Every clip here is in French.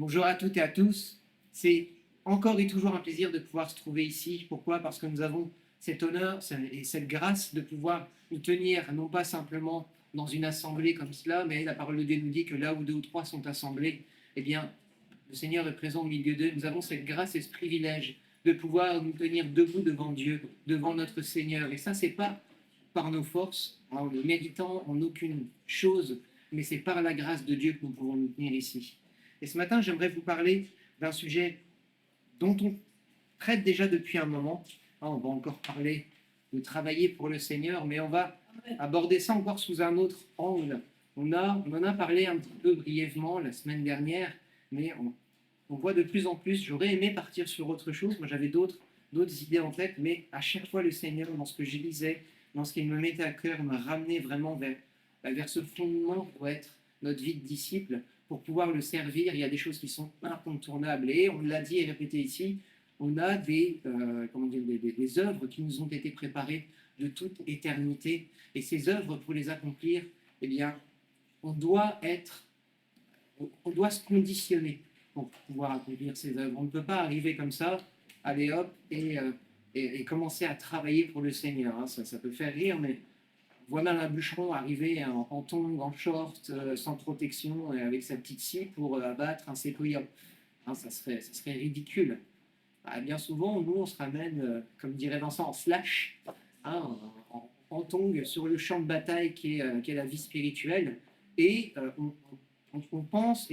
Bonjour à toutes et à tous. C'est encore et toujours un plaisir de pouvoir se trouver ici. Pourquoi? Parce que nous avons cet honneur et cette grâce de pouvoir nous tenir, non pas simplement dans une assemblée comme cela, mais la parole de Dieu nous dit que là où deux ou trois sont assemblés, eh bien, le Seigneur est présent au milieu d'eux. Nous avons cette grâce et ce privilège de pouvoir nous tenir debout devant Dieu, devant notre Seigneur. Et ça, c'est pas par nos forces, en ne méritant en aucune chose, mais c'est par la grâce de Dieu que nous pouvons nous tenir ici. Et ce matin, j'aimerais vous parler d'un sujet dont on traite déjà depuis un moment. On va encore parler de travailler pour le Seigneur, mais on va aborder ça encore sous un autre angle. On en a parlé un petit peu brièvement la semaine dernière, mais on voit de plus en plus. J'aurais aimé partir sur autre chose. Moi, j'avais d'autres idées en tête, mais à chaque fois, le Seigneur, dans ce que je lisais, dans ce qu'il me mettait à cœur, me ramenait vraiment vers ce fondement pour être notre vie de disciple, pour pouvoir le servir. Il y a des choses qui sont incontournables. Et on l'a dit et répété ici, on a des œuvres qui nous ont été préparées de toute éternité. Et ces œuvres, pour les accomplir, eh bien, on doit se conditionner pour pouvoir accomplir ces œuvres. On ne peut pas arriver comme ça, aller hop, et commencer à travailler pour le Seigneur. Hein. Ça peut faire rire, mais voilà un bûcheron arrivé en tongs, en short, sans protection, et avec sa petite scie pour abattre un séquoia. Hein, ça serait ridicule. Ah, bien souvent, nous, on se ramène, comme dirait Vincent, en slash, hein, en tongs sur le champ de bataille qui est la vie spirituelle, et on pense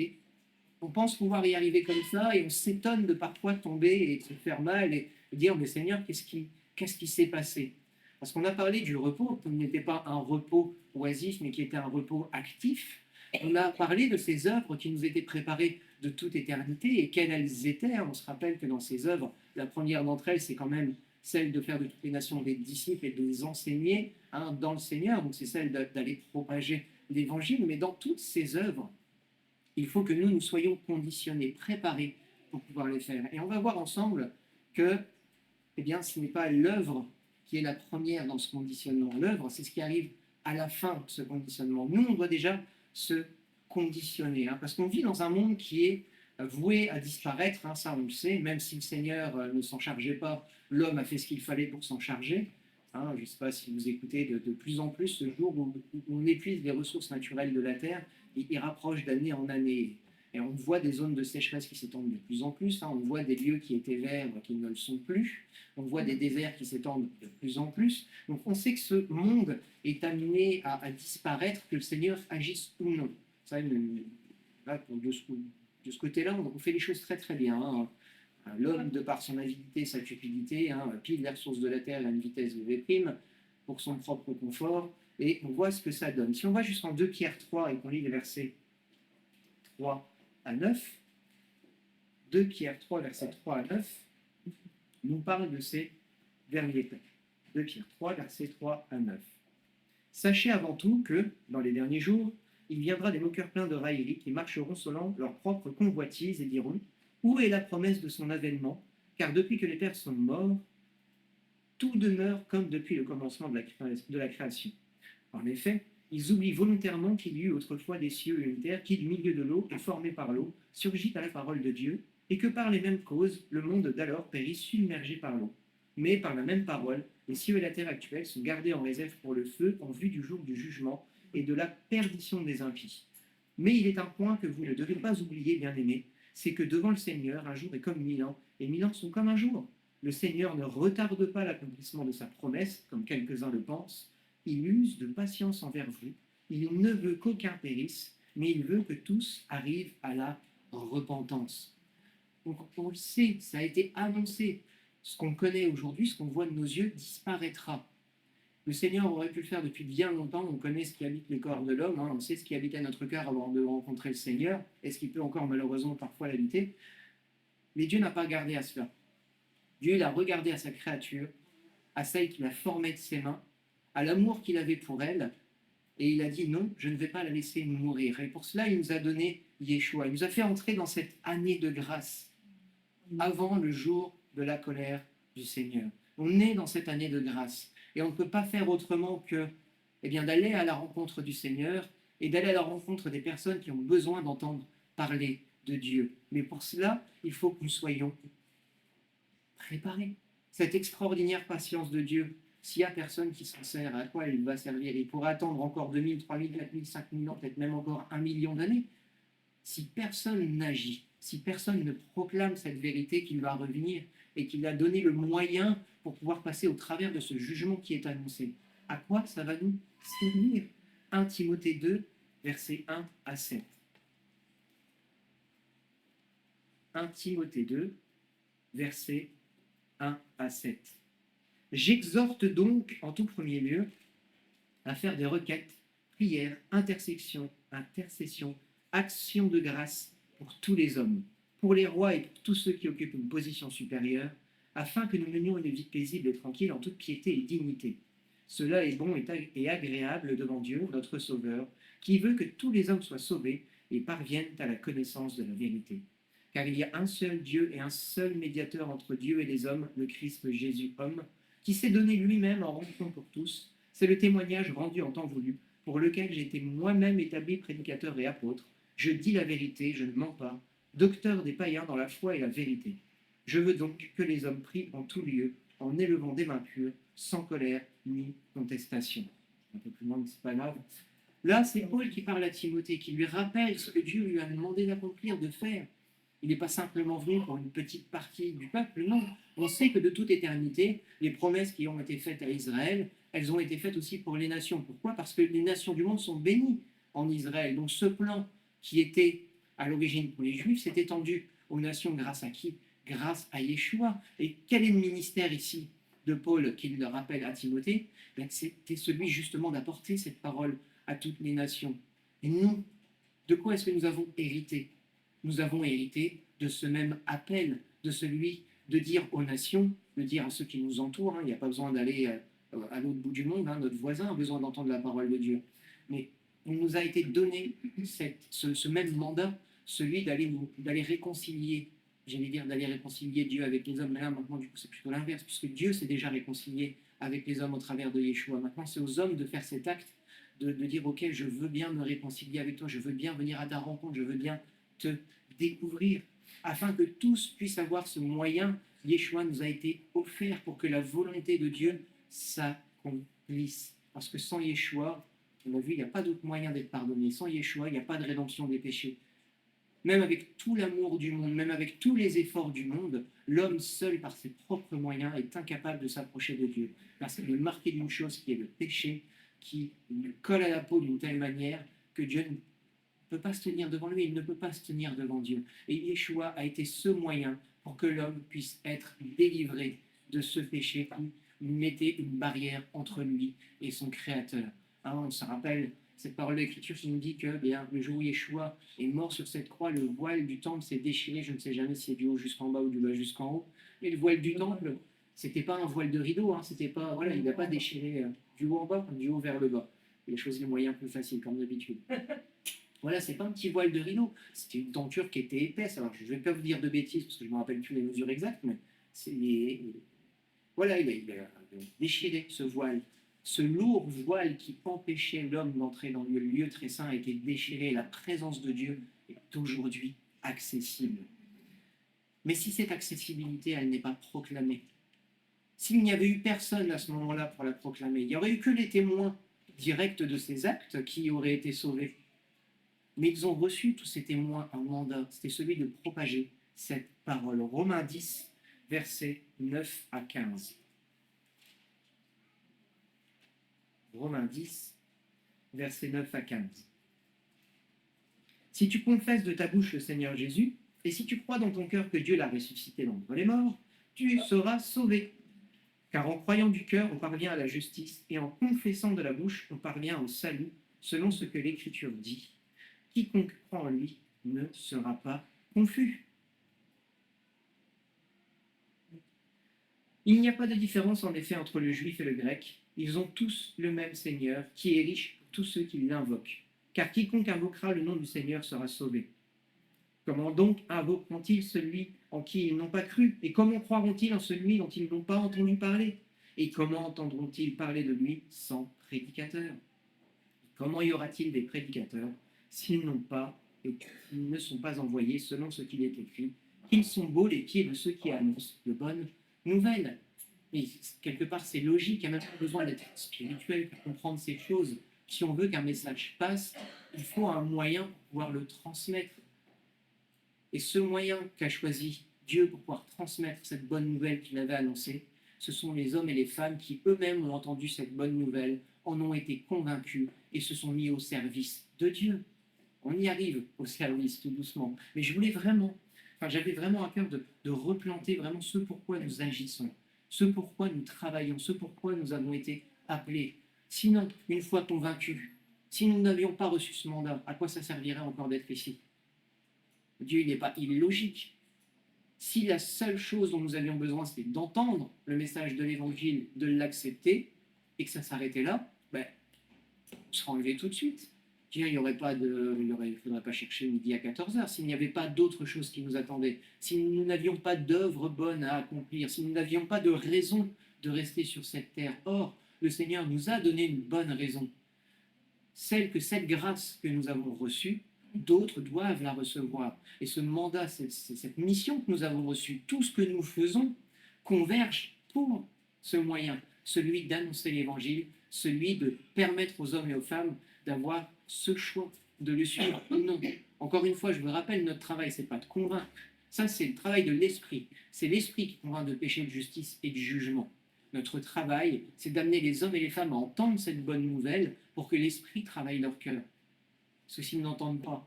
pouvoir y arriver comme ça, et on s'étonne de parfois tomber et de se faire mal, et dire, mais Seigneur, qu'est-ce qui s'est passé? Parce qu'on a parlé du repos, qui n'était pas un repos oisif, mais qui était un repos actif. On a parlé de ces œuvres qui nous étaient préparées de toute éternité et quelles elles étaient. On se rappelle que dans ces œuvres, la première d'entre elles, c'est quand même celle de faire de toutes les nations des disciples et de les enseigner dans le Seigneur. Donc c'est celle d'aller propager l'évangile. Mais dans toutes ces œuvres, il faut que nous soyons conditionnés, préparés pour pouvoir les faire. Et on va voir ensemble que eh bien, ce n'est pas l'œuvre qui est la première dans ce conditionnement. L'œuvre, c'est ce qui arrive à la fin de ce conditionnement. Nous, on doit déjà se conditionner, parce qu'on vit dans un monde qui est voué à disparaître, ça on le sait, même si le Seigneur ne s'en chargeait pas, l'homme a fait ce qu'il fallait pour s'en charger. Je ne sais pas si vous écoutez de plus en plus ce jour où on épuise les ressources naturelles de la Terre, il rapproche d'année en année. Et on voit des zones de sécheresse qui s'étendent de plus en plus. On voit des lieux qui étaient verts qui ne le sont plus. On voit des déserts qui s'étendent de plus en plus. Donc on sait que ce monde est amené à disparaître, que le Seigneur agisse ou non. Ça, là, de ce côté-là, on fait les choses très très bien. L'homme, de par son avidité, sa cupidité, pille les ressources de la terre à une vitesse v' pour son propre confort. Et on voit ce que ça donne. Si on va jusqu'en 2 Pierre 3 et qu'on lit les versets 3 à 9, 2 Pierre 3, versets 3 à 9, nous parle de ces derniers temps. 2 Pierre 3, versets 3 à 9. Sachez avant tout que, dans les derniers jours, il viendra des moqueurs pleins de railleries qui marcheront selon leur propre convoitise et diront « Où est la promesse de son avènement? Car depuis que les pères sont morts, tout demeure comme depuis le commencement de la création. » En effet, ils oublient volontairement qu'il y eut autrefois des cieux et une terre qui, du milieu de l'eau et formée par l'eau, surgit à la parole de Dieu, et que par les mêmes causes, le monde d'alors périt submergé par l'eau. Mais par la même parole, les cieux et la terre actuels sont gardés en réserve pour le feu en vue du jour du jugement et de la perdition des impies. Mais il est un point que vous ne devez pas oublier, bien-aimés, c'est que devant le Seigneur, un jour est comme 1000 ans, et 1000 ans sont comme un jour. Le Seigneur ne retarde pas l'accomplissement de sa promesse, comme quelques-uns le pensent. Il use de patience envers vous. Il ne veut qu'aucun périsse, mais il veut que tous arrivent à la repentance. Donc, on le sait, ça a été annoncé. Ce qu'on connaît aujourd'hui, ce qu'on voit de nos yeux, disparaîtra. Le Seigneur aurait pu le faire depuis bien longtemps. On connaît ce qui habite les corps de l'homme, on sait ce qui habitait notre cœur avant de rencontrer le Seigneur, et ce qui peut encore malheureusement parfois l'habiter. Mais Dieu n'a pas gardé à cela. Dieu, il a regardé à sa créature, à celle qu'il a formée de ses mains, à l'amour qu'il avait pour elle, et il a dit non, je ne vais pas la laisser mourir. Et pour cela, il nous a donné Yeshua. Il nous a fait entrer dans cette année de grâce, avant le jour de la colère du Seigneur. On est dans cette année de grâce, et on ne peut pas faire autrement que d'aller à la rencontre du Seigneur, et d'aller à la rencontre des personnes qui ont besoin d'entendre parler de Dieu. Mais pour cela, il faut que nous soyons préparés. Cette extraordinaire patience de Dieu, s'il n'y a personne qui s'en sert, à quoi il va servir? Il pourra attendre encore 2000, 3000, 4000, 5000 ans, peut-être même encore 1 million d'années. Si personne n'agit, si personne ne proclame cette vérité qu'il va revenir et qu'il a donné le moyen pour pouvoir passer au travers de ce jugement qui est annoncé, à quoi ça va nous servir? 1 Timothée 2, versets 1 à 7. 1 Timothée 2, versets 1 à 7. J'exhorte donc, en tout premier lieu, à faire des requêtes, prières, intercessions, actions de grâce pour tous les hommes, pour les rois et pour tous ceux qui occupent une position supérieure, afin que nous menions une vie paisible et tranquille en toute piété et dignité. Cela est bon et agréable devant Dieu, notre Sauveur, qui veut que tous les hommes soient sauvés et parviennent à la connaissance de la vérité. Car il y a un seul Dieu et un seul médiateur entre Dieu et les hommes, le Christ Jésus, homme, qui s'est donné lui-même en rançon pour tous. C'est le témoignage rendu en temps voulu, pour lequel j'ai été moi-même établi prédicateur et apôtre. Je dis la vérité, je ne mens pas, docteur des païens dans la foi et la vérité. Je veux donc que les hommes prient en tout lieu, en élevant des mains pures, sans colère ni contestation. Un peu plus loin, mais c'est pas grave. Là, c'est Paul qui parle à Timothée, qui lui rappelle ce que Dieu lui a demandé d'accomplir, de faire. Il n'est pas simplement venu pour une petite partie du peuple, non. On sait que de toute éternité, les promesses qui ont été faites à Israël, elles ont été faites aussi pour les nations. Pourquoi? Parce que les nations du monde sont bénies en Israël. Donc ce plan qui était à l'origine pour les Juifs s'est étendu aux nations grâce à qui? Grâce à Yeshua. Et quel est le ministère ici de Paul qu'il le rappelle à Timothée? C'était celui justement d'apporter cette parole à toutes les nations. Et nous, de quoi est-ce que nous avons hérité? Nous avons hérité de ce même appel, de celui de dire aux nations, de dire à ceux qui nous entourent, il n'y a pas besoin d'aller à l'autre bout du monde, notre voisin a besoin d'entendre la parole de Dieu. Mais il nous a été donné ce même mandat, celui d'aller réconcilier, j'allais dire d'aller réconcilier Dieu avec les hommes, mais là maintenant du coup c'est plutôt l'inverse, puisque Dieu s'est déjà réconcilié avec les hommes au travers de Yeshua. Maintenant c'est aux hommes de faire cet acte, de dire ok, je veux bien me réconcilier avec toi, je veux bien venir à ta rencontre, je veux bien te découvrir, afin que tous puissent avoir ce moyen. Yeshua nous a été offert pour que la volonté de Dieu s'accomplisse. Parce que sans Yeshua, on a vu, il n'y a pas d'autre moyen d'être pardonné. Sans Yeshua, il n'y a pas de rédemption des péchés. Même avec tout l'amour du monde, même avec tous les efforts du monde, l'homme seul, par ses propres moyens, est incapable de s'approcher de Dieu. Parce qu'il est marqué d'une chose qui est le péché, qui lui colle à la peau d'une telle manière que Dieu ne peut pas se tenir devant lui, il ne peut pas se tenir devant Dieu. Et Yeshua a été ce moyen pour que l'homme puisse être délivré de ce péché qui mettait une barrière entre lui et son Créateur. Hein, on se rappelle cette parole de l'Écriture qui nous dit que bien, le jour où Yeshua est mort sur cette croix, le voile du temple s'est déchiré. Je ne sais jamais si c'est du haut jusqu'en bas ou du bas jusqu'en haut. Mais le voile du temple, c'était pas un voile de rideau. Hein, c'était pas, voilà, il n'a pas déchiré du haut en bas, du haut vers le bas. Il a choisi le moyen plus facile, comme d'habitude. Voilà, c'est pas un petit voile de rideau, c'était une tenture qui était épaisse. Alors, je ne vais pas vous dire de bêtises parce que je ne me rappelle plus les mesures exactes, mais voilà, il a déchiré ce voile. Ce lourd voile qui empêchait l'homme d'entrer dans le lieu très saint a été déchiré. La présence de Dieu est aujourd'hui accessible. Mais si cette accessibilité, elle n'est pas proclamée, s'il n'y avait eu personne à ce moment-là pour la proclamer, il n'y aurait eu que les témoins directs de ces actes qui auraient été sauvés. Mais ils ont reçu, tous ces témoins, un mandat. C'était celui de propager cette parole. Romains 10, versets 9 à 15. Romains 10, versets 9 à 15. Si tu confesses de ta bouche le Seigneur Jésus, et si tu crois dans ton cœur que Dieu l'a ressuscité d'entre les morts, tu seras sauvé. Car en croyant du cœur, on parvient à la justice, et en confessant de la bouche, on parvient au salut, selon ce que l'Écriture dit. Quiconque croit en lui ne sera pas confus. Il n'y a pas de différence en effet entre le juif et le grec. Ils ont tous le même Seigneur, qui est riche pour tous ceux qui l'invoquent. Car quiconque invoquera le nom du Seigneur sera sauvé. Comment donc invoqueront-ils celui en qui ils n'ont pas cru? Et comment croiront-ils en celui dont ils n'ont pas entendu parler? Et comment entendront-ils parler de lui sans prédicateur? Comment y aura-t-il des prédicateurs s'ils n'ont pas et qu'ils ne sont pas envoyés selon ce qu'il est écrit, qu'ils sont beaux les pieds de ceux qui annoncent de bonnes nouvelles. Et quelque part, c'est logique, il n'y a même pas besoin d'être spirituel pour comprendre ces choses. Si on veut qu'un message passe, il faut un moyen pour pouvoir le transmettre. Et ce moyen qu'a choisi Dieu pour pouvoir transmettre cette bonne nouvelle qu'il avait annoncée, ce sont les hommes et les femmes qui eux-mêmes ont entendu cette bonne nouvelle, en ont été convaincus et se sont mis au service de Dieu. On y arrive au service tout doucement. Mais je voulais vraiment, j'avais vraiment à cœur de replanter vraiment ce pourquoi nous agissons, ce pourquoi nous travaillons, ce pourquoi nous avons été appelés. Sinon, une fois convaincus, si nous n'avions pas reçu ce mandat, à quoi ça servirait encore d'être ici? Dieu, il n'est pas illogique. Si la seule chose dont nous avions besoin, c'était d'entendre le message de l'Évangile, de l'accepter, et que ça s'arrêtait là, on serait enlevé tout de suite. Il ne faudrait pas chercher midi à 14h. S'il n'y avait pas d'autre chose qui nous attendait, si nous n'avions pas d'œuvre bonne à accomplir, si nous n'avions pas de raison de rester sur cette terre. Or, le Seigneur nous a donné une bonne raison. Cette grâce que nous avons reçue, d'autres doivent la recevoir. Et ce mandat, cette mission que nous avons reçue, tout ce que nous faisons converge pour ce moyen, celui d'annoncer l'Évangile, celui de permettre aux hommes et aux femmes d'avoir ce choix de le suivre ou non. Encore une fois, je vous rappelle, notre travail, c'est pas de convaincre. Ça, c'est le travail de l'esprit. C'est l'esprit qui convainc de péché, de justice et de jugement. Notre travail, c'est d'amener les hommes et les femmes à entendre cette bonne nouvelle pour que l'esprit travaille leur cœur. Parce que s'ils n'entendent pas,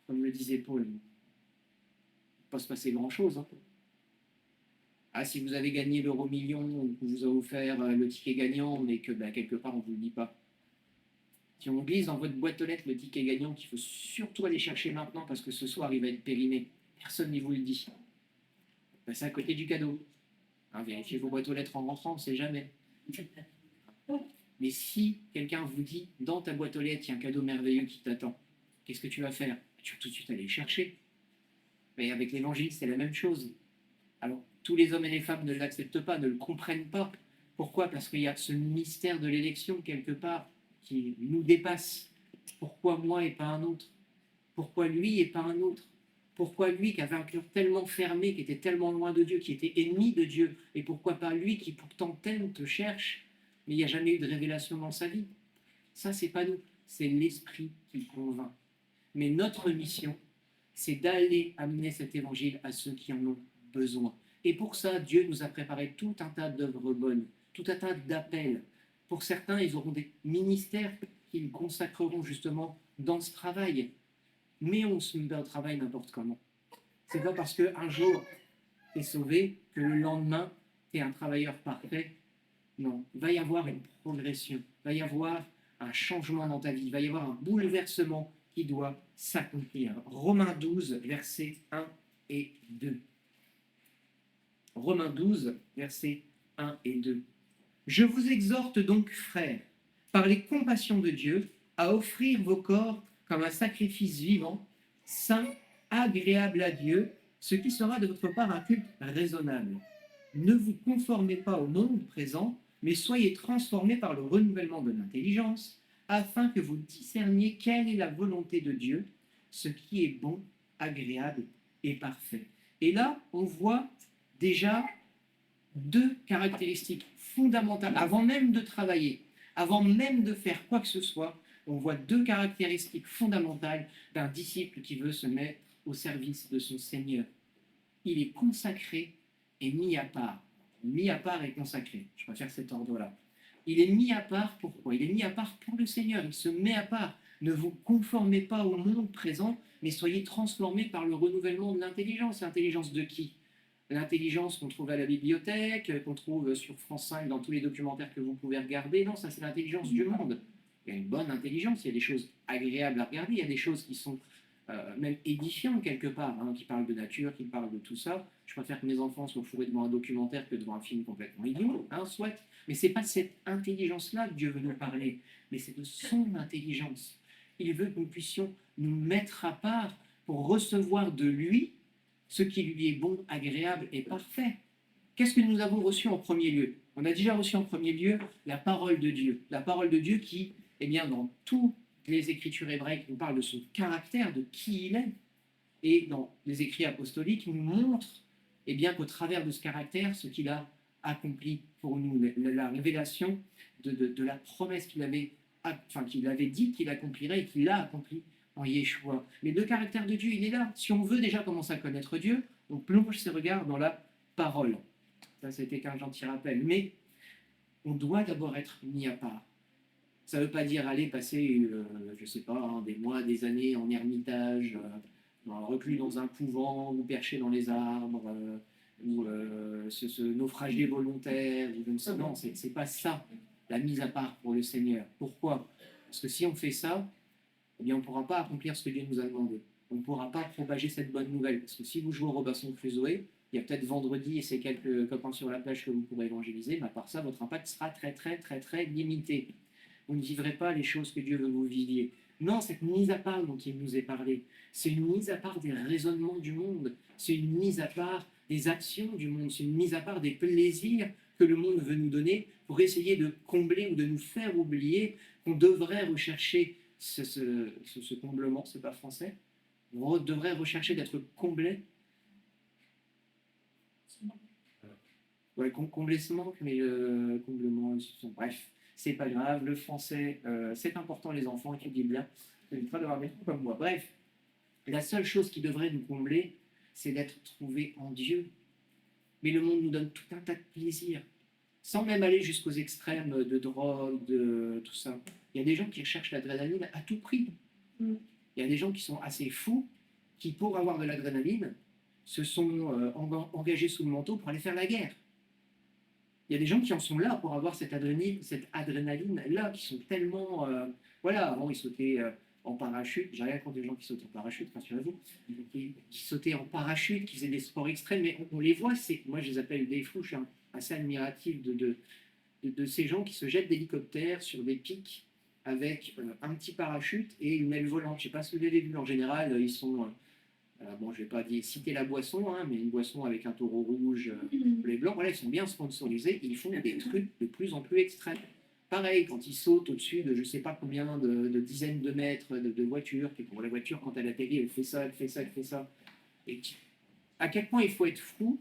comme le disait Paul, il ne va pas se passer grand-chose. Ah, si vous avez gagné l'euro-million, on vous a offert le ticket gagnant, mais que quelque part on ne vous le dit pas. Si on glisse dans votre boîte aux lettres le ticket gagnant qu'il faut surtout aller chercher maintenant parce que ce soir il va être périmé, personne ne vous le dit. C'est à côté du cadeau. Vérifiez vos boîtes aux lettres en rentrant, on ne sait jamais. Mais si quelqu'un vous dit, dans ta boîte aux lettres, il y a un cadeau merveilleux qui t'attend, qu'est-ce que tu vas faire? Tu vas tout de suite aller le chercher. Mais avec l'Évangile, c'est la même chose. Alors, tous les hommes et les femmes ne l'acceptent pas, ne le comprennent pas. Pourquoi? Parce qu'il y a ce mystère de l'élection quelque part qui nous dépasse. Pourquoi moi et pas un autre? Pourquoi lui et pas un autre? Pourquoi lui qui avait un cœur tellement fermé, qui était tellement loin de Dieu, qui était ennemi de Dieu? Et pourquoi pas lui qui pourtant t'aime, te cherche, mais il n'y a jamais eu de révélation dans sa vie? Ça, c'est pas nous, c'est l'esprit qui convainc. Mais notre mission, c'est d'aller amener cet évangile à ceux qui en ont besoin. Et pour ça, Dieu nous a préparé tout un tas d'œuvres bonnes, tout un tas d'appels. Pour certains, ils auront des ministères qu'ils consacreront justement dans ce travail. Mais on se met au travail n'importe comment. C'est pas parce qu'un jour tu es sauvé que le lendemain tu es un travailleur parfait. Non, il va y avoir une progression, il va y avoir un changement dans ta vie, il va y avoir un bouleversement qui doit s'accomplir. Romains 12, versets 1 et 2. Romains 12, versets 1 et 2. Je vous exhorte donc, frères, par les compassions de Dieu, à offrir vos corps comme un sacrifice vivant, saint, agréable à Dieu, ce qui sera de votre part un culte raisonnable. Ne vous conformez pas au monde présent, mais soyez transformés par le renouvellement de l'intelligence, afin que vous discerniez quelle est la volonté de Dieu, ce qui est bon, agréable et parfait. Et là, on voit déjà deux caractéristiques fondamentales, avant même de travailler, avant même de faire quoi que ce soit, on voit deux caractéristiques fondamentales d'un disciple qui veut se mettre au service de son Seigneur. Il est consacré et mis à part. Mis à part et consacré. Je préfère cet ordre-là. Il est mis à part pourquoi? Il est mis à part pour le Seigneur. Il se met à part. Ne vous conformez pas au monde présent, mais soyez transformés par le renouvellement de l'intelligence. L'intelligence de qui? L'intelligence qu'on trouve à la bibliothèque, qu'on trouve sur France 5 dans tous les documentaires que vous pouvez regarder. Non, ça c'est l'intelligence du monde. Il y a une bonne intelligence, il y a des choses agréables à regarder, il y a des choses qui sont même édifiantes quelque part, qui parlent de nature, qui parlent de tout ça. Je préfère que mes enfants soient fourrés devant un documentaire que devant un film complètement idiot, soit. Mais ce n'est pas cette intelligence-là que Dieu veut nous parler, mais c'est de son intelligence. Il veut que nous puissions nous mettre à part pour recevoir de lui ce qui lui est bon, agréable et parfait. Qu'est-ce que nous avons reçu en premier lieu? On a déjà reçu en premier lieu la parole de Dieu. La parole de Dieu qui, dans tout les Écritures hébraïques nous parlent de son caractère, de qui il est. Et dans les écrits apostoliques, nous montrent eh bien, qu'au travers de ce caractère, ce qu'il a accompli pour nous, la révélation de la promesse qu'il avait dit qu'il accomplirait et qu'il a accompli en Yeshua. Mais le caractère de Dieu, il est là. Si on veut déjà commencer à connaître Dieu, on plonge ses regards dans la parole. Ça, c'était qu'un gentil rappel. Mais on doit d'abord être mis à part. Ça ne veut pas dire aller passer, je ne sais pas, des mois, des années en ermitage, reclus dans un couvent, ou perché dans les arbres, ou se naufrager volontaire. Non, ce n'est pas ça, la mise à part pour le Seigneur. Pourquoi? Parce que si on fait ça, eh bien, on ne pourra pas accomplir ce que Dieu nous a demandé. On ne pourra pas propager cette bonne nouvelle. Parce que si vous jouez au Robinson Crusoe, il y a peut-être vendredi et ces quelques copains sur la plage que vous pourrez évangéliser, mais à part ça, votre impact sera très, très, très, très limité. Vous ne vivrez pas les choses que Dieu veut que vous viviez. Non, cette mise à part dont il nous est parlé, c'est une mise à part des raisonnements du monde, c'est une mise à part des actions du monde, c'est une mise à part des plaisirs que le monde veut nous donner pour essayer de combler ou de nous faire oublier qu'on devrait rechercher ce comblement, c'est pas français, on devrait rechercher d'être comblé. Ouais, combler ce manque, mais comblement, bref. C'est pas grave, le français, c'est important, les enfants, étudient bien. Vous n'êtes pas d'avoir des trucs comme moi. Bref, la seule chose qui devrait nous combler, c'est d'être trouvé en Dieu. Mais le monde nous donne tout un tas de plaisirs, sans même aller jusqu'aux extrêmes de drogue, de tout ça. Il y a des gens qui recherchent l'adrénaline à tout prix. Il y a des gens qui sont assez fous, qui, pour avoir de l'adrénaline, se sont engagés sous le manteau pour aller faire la guerre. Il y a des gens qui en sont là pour avoir cette adrénaline-là, qui sont tellement... voilà, avant ils sautaient en parachute, j'ai rien contre les gens qui sautent en parachute, rassurez-vous, qui sautaient en parachute, qui faisaient des sports extrêmes, mais on les voit, moi je les appelle des fous, je suis assez admiratif de ces gens qui se jettent d'hélicoptères sur des pics avec un petit parachute et une aile volante. Je ne sais pas si vous l'avez vu, en général, ils sont... bon, je ne vais pas citer la boisson, hein, mais une boisson avec un taureau rouge, les blancs, voilà, ils sont bien sponsorisés, ils font des trucs de plus en plus extrêmes. Pareil, quand ils sautent au-dessus de je ne sais pas combien de dizaines de mètres de voitures, et pour la voiture, quand elle atterrit, elle fait ça, elle fait ça, elle fait ça. Et à quel point il faut être fou,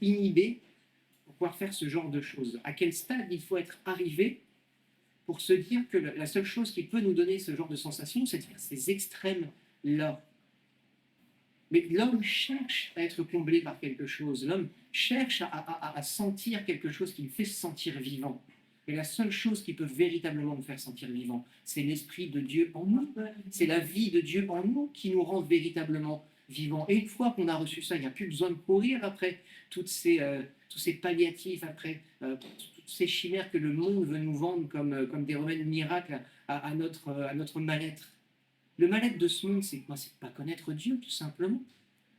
inhibé, pour pouvoir faire ce genre de choses? À quel stade il faut être arrivé pour se dire que la seule chose qui peut nous donner ce genre de sensation, c'est de faire ces extrêmes-là? Mais l'homme cherche à être comblé par quelque chose. L'homme cherche à sentir quelque chose qui le fait se sentir vivant. Et la seule chose qui peut véritablement nous faire sentir vivant, c'est l'Esprit de Dieu en nous. C'est la vie de Dieu en nous qui nous rend véritablement vivants. Et une fois qu'on a reçu ça, il n'y a plus besoin de courir après tous ces palliatifs, après toutes ces chimères que le monde veut nous vendre comme des remèdes miracles à notre mal-être. Le mal-être de ce monde, c'est quoi? C'est de ne pas connaître Dieu, tout simplement.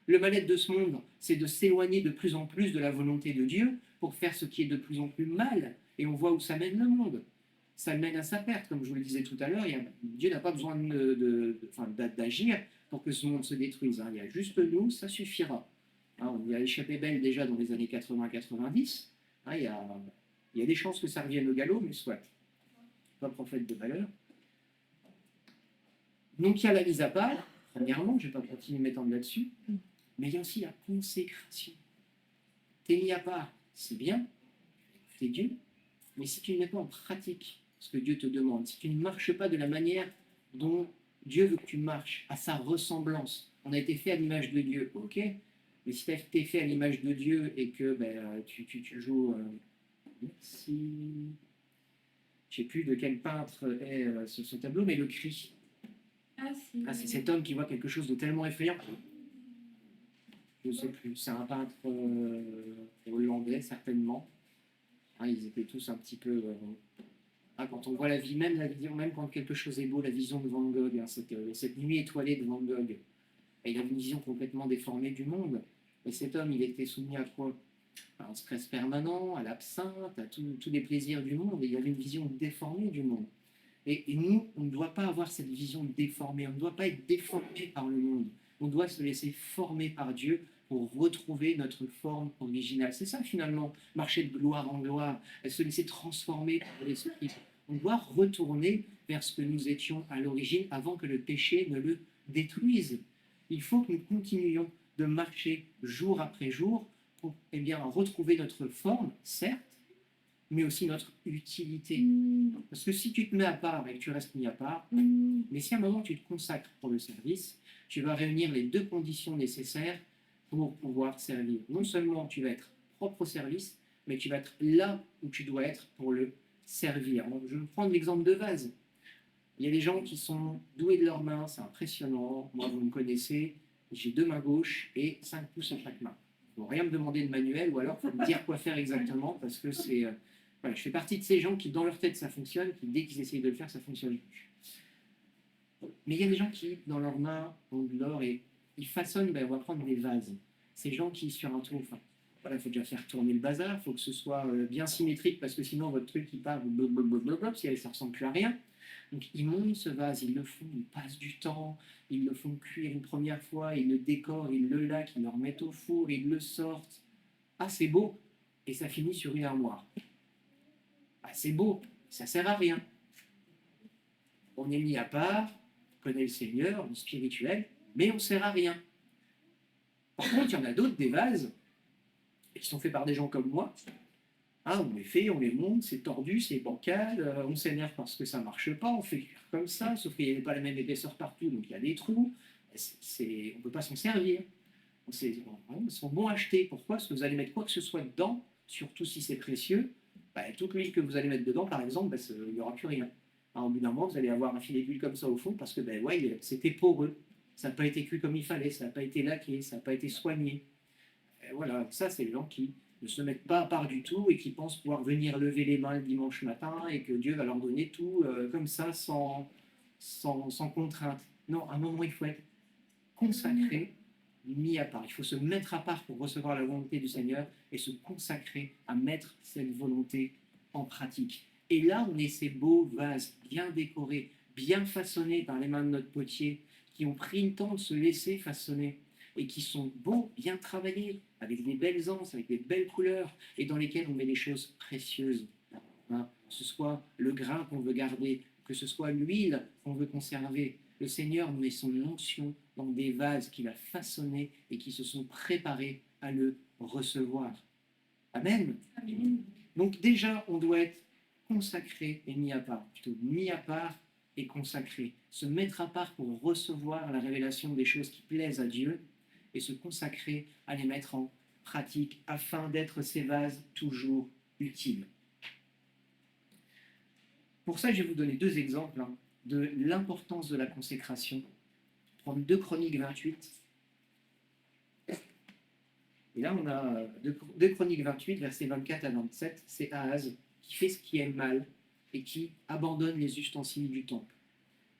Le mal-être de ce monde, c'est de s'éloigner de plus en plus de la volonté de Dieu pour faire ce qui est de plus en plus mal. Et on voit où ça mène le monde. Ça mène à sa perte, comme je vous le disais tout à l'heure. Dieu n'a pas besoin d'agir pour que ce monde se détruise. Hein. Il y a juste nous, ça suffira. Hein, on y a échappé belle déjà dans les années 80-90. Hein, il y a des chances que ça revienne au galop, mais soit. Pas prophète de valeur. Donc il y a la mise à part, premièrement, je ne vais pas continuer m'étendre là-dessus, mais il y a aussi la consécration. T'es mis à part, c'est bien, t'es Dieu, mais si tu ne mets pas en pratique ce que Dieu te demande, si tu ne marches pas de la manière dont Dieu veut que tu marches, à sa ressemblance, on a été fait à l'image de Dieu, ok, mais si tu as été fait à l'image de Dieu et que tu joues... merci... Je ne sais plus de quel peintre est ce tableau, mais le cri. C'est cet homme qui voit quelque chose de tellement effrayant. Je ne sais plus, c'est un peintre hollandais, certainement. Hein, ils étaient tous un petit peu... quand on voit la vie, même quand quelque chose est beau, la vision de Van Gogh, hein, cette nuit étoilée de Van Gogh, il a une vision complètement déformée du monde. Et cet homme, il était soumis à quoi? À un stress permanent, à l'absinthe, à tous les plaisirs du monde. Et il avait une vision déformée du monde. Et nous, on ne doit pas avoir cette vision déformée, on ne doit pas être déformé par le monde. On doit se laisser former par Dieu pour retrouver notre forme originale. C'est ça finalement, marcher de gloire en gloire, se laisser transformer par l'Esprit. On doit retourner vers ce que nous étions à l'origine avant que le péché ne le détruise. Il faut que nous continuions de marcher jour après jour pour retrouver notre forme, certes, mais aussi notre utilité. Parce que si tu te mets à part et que tu restes mis à part, mais si à un moment tu te consacres pour le service, tu vas réunir les deux conditions nécessaires pour pouvoir servir. Non seulement tu vas être propre au service, mais tu vas être là où tu dois être pour le servir. Donc, je vais prendre l'exemple de vase. Il y a des gens qui sont doués de leurs mains, c'est impressionnant. Moi, vous me connaissez, j'ai 2 mains gauches et 5 pouces à chaque main. Il ne faut rien me demander de manuel ou alors il faut me dire quoi faire exactement parce que c'est. Voilà, je fais partie de ces gens qui, dans leur tête, ça fonctionne, qui, dès qu'ils essayent de le faire, ça fonctionne plus. Mais il y a des gens qui, dans leurs mains, ont de l'or et ils façonnent, on va prendre des vases. Ces gens qui, sur un tour, voilà, il faut déjà faire tourner le bazar, il faut que ce soit bien symétrique parce que sinon votre truc il part blablabla, si ça ne ressemble plus à rien. Donc ils montent ce vase, ils le font, ils passent du temps, ils le font cuire une première fois, ils le décorent, ils le laquent, ils le remettent au four, ils le sortent. Ah, c'est beau. Et ça finit sur une armoire. Ah, c'est beau, ça sert à rien. On est mis à part, on connaît le Seigneur, on est spirituel, mais on ne sert à rien. Par contre, il y en a d'autres, des vases, qui sont faits par des gens comme moi. Ah, on les fait, on les monte, c'est tordu, c'est bancal, on s'énerve parce que ça ne marche pas, on fait cuire comme ça, sauf qu'il n'y avait pas la même épaisseur partout, donc il y a des trous. On ne peut pas s'en servir. Ils sont bons à acheter. Pourquoi? Parce que vous allez mettre quoi que ce soit dedans, surtout si c'est précieux. Toute l'huile que vous allez mettre dedans, par exemple, il n'y aura plus rien. Alors, au bout d'un moment, vous allez avoir un filet d'huile comme ça au fond parce que c'était poreux. Ça n'a pas été cuit comme il fallait, ça n'a pas été laqué, ça n'a pas été soigné. Et voilà, ça, c'est les gens qui ne se mettent pas à part du tout et qui pensent pouvoir venir lever les mains le dimanche matin et que Dieu va leur donner tout comme ça, sans contrainte. Non, à un moment, il faut être consacré, mis à part. Il faut se mettre à part pour recevoir la volonté du Seigneur et se consacrer à mettre cette volonté en pratique. Et là, on est ces beaux vases bien décorés, bien façonnés par les mains de notre potier, qui ont pris le temps de se laisser façonner et qui sont beaux, bien travaillés, avec des belles anses, avec des belles couleurs, et dans lesquels on met des choses précieuses. Hein, que ce soit le grain qu'on veut garder, que ce soit l'huile qu'on veut conserver. Le Seigneur met son onction dans des vases qu'il a façonnés et qui se sont préparés à le recevoir. Amen. Amen. Donc déjà, on doit être consacré et mis à part, plutôt mis à part et consacré. Se mettre à part pour recevoir la révélation des choses qui plaisent à Dieu et se consacrer à les mettre en pratique afin d'être ces vases toujours utiles. Pour ça, je vais vous donner 2 exemples de l'importance de la consécration. Prendre 2 Chroniques 28. Et là, on a 2 Chroniques 28, versets 24 à 27. C'est Ahaz qui fait ce qui est mal et qui abandonne les ustensiles du temple.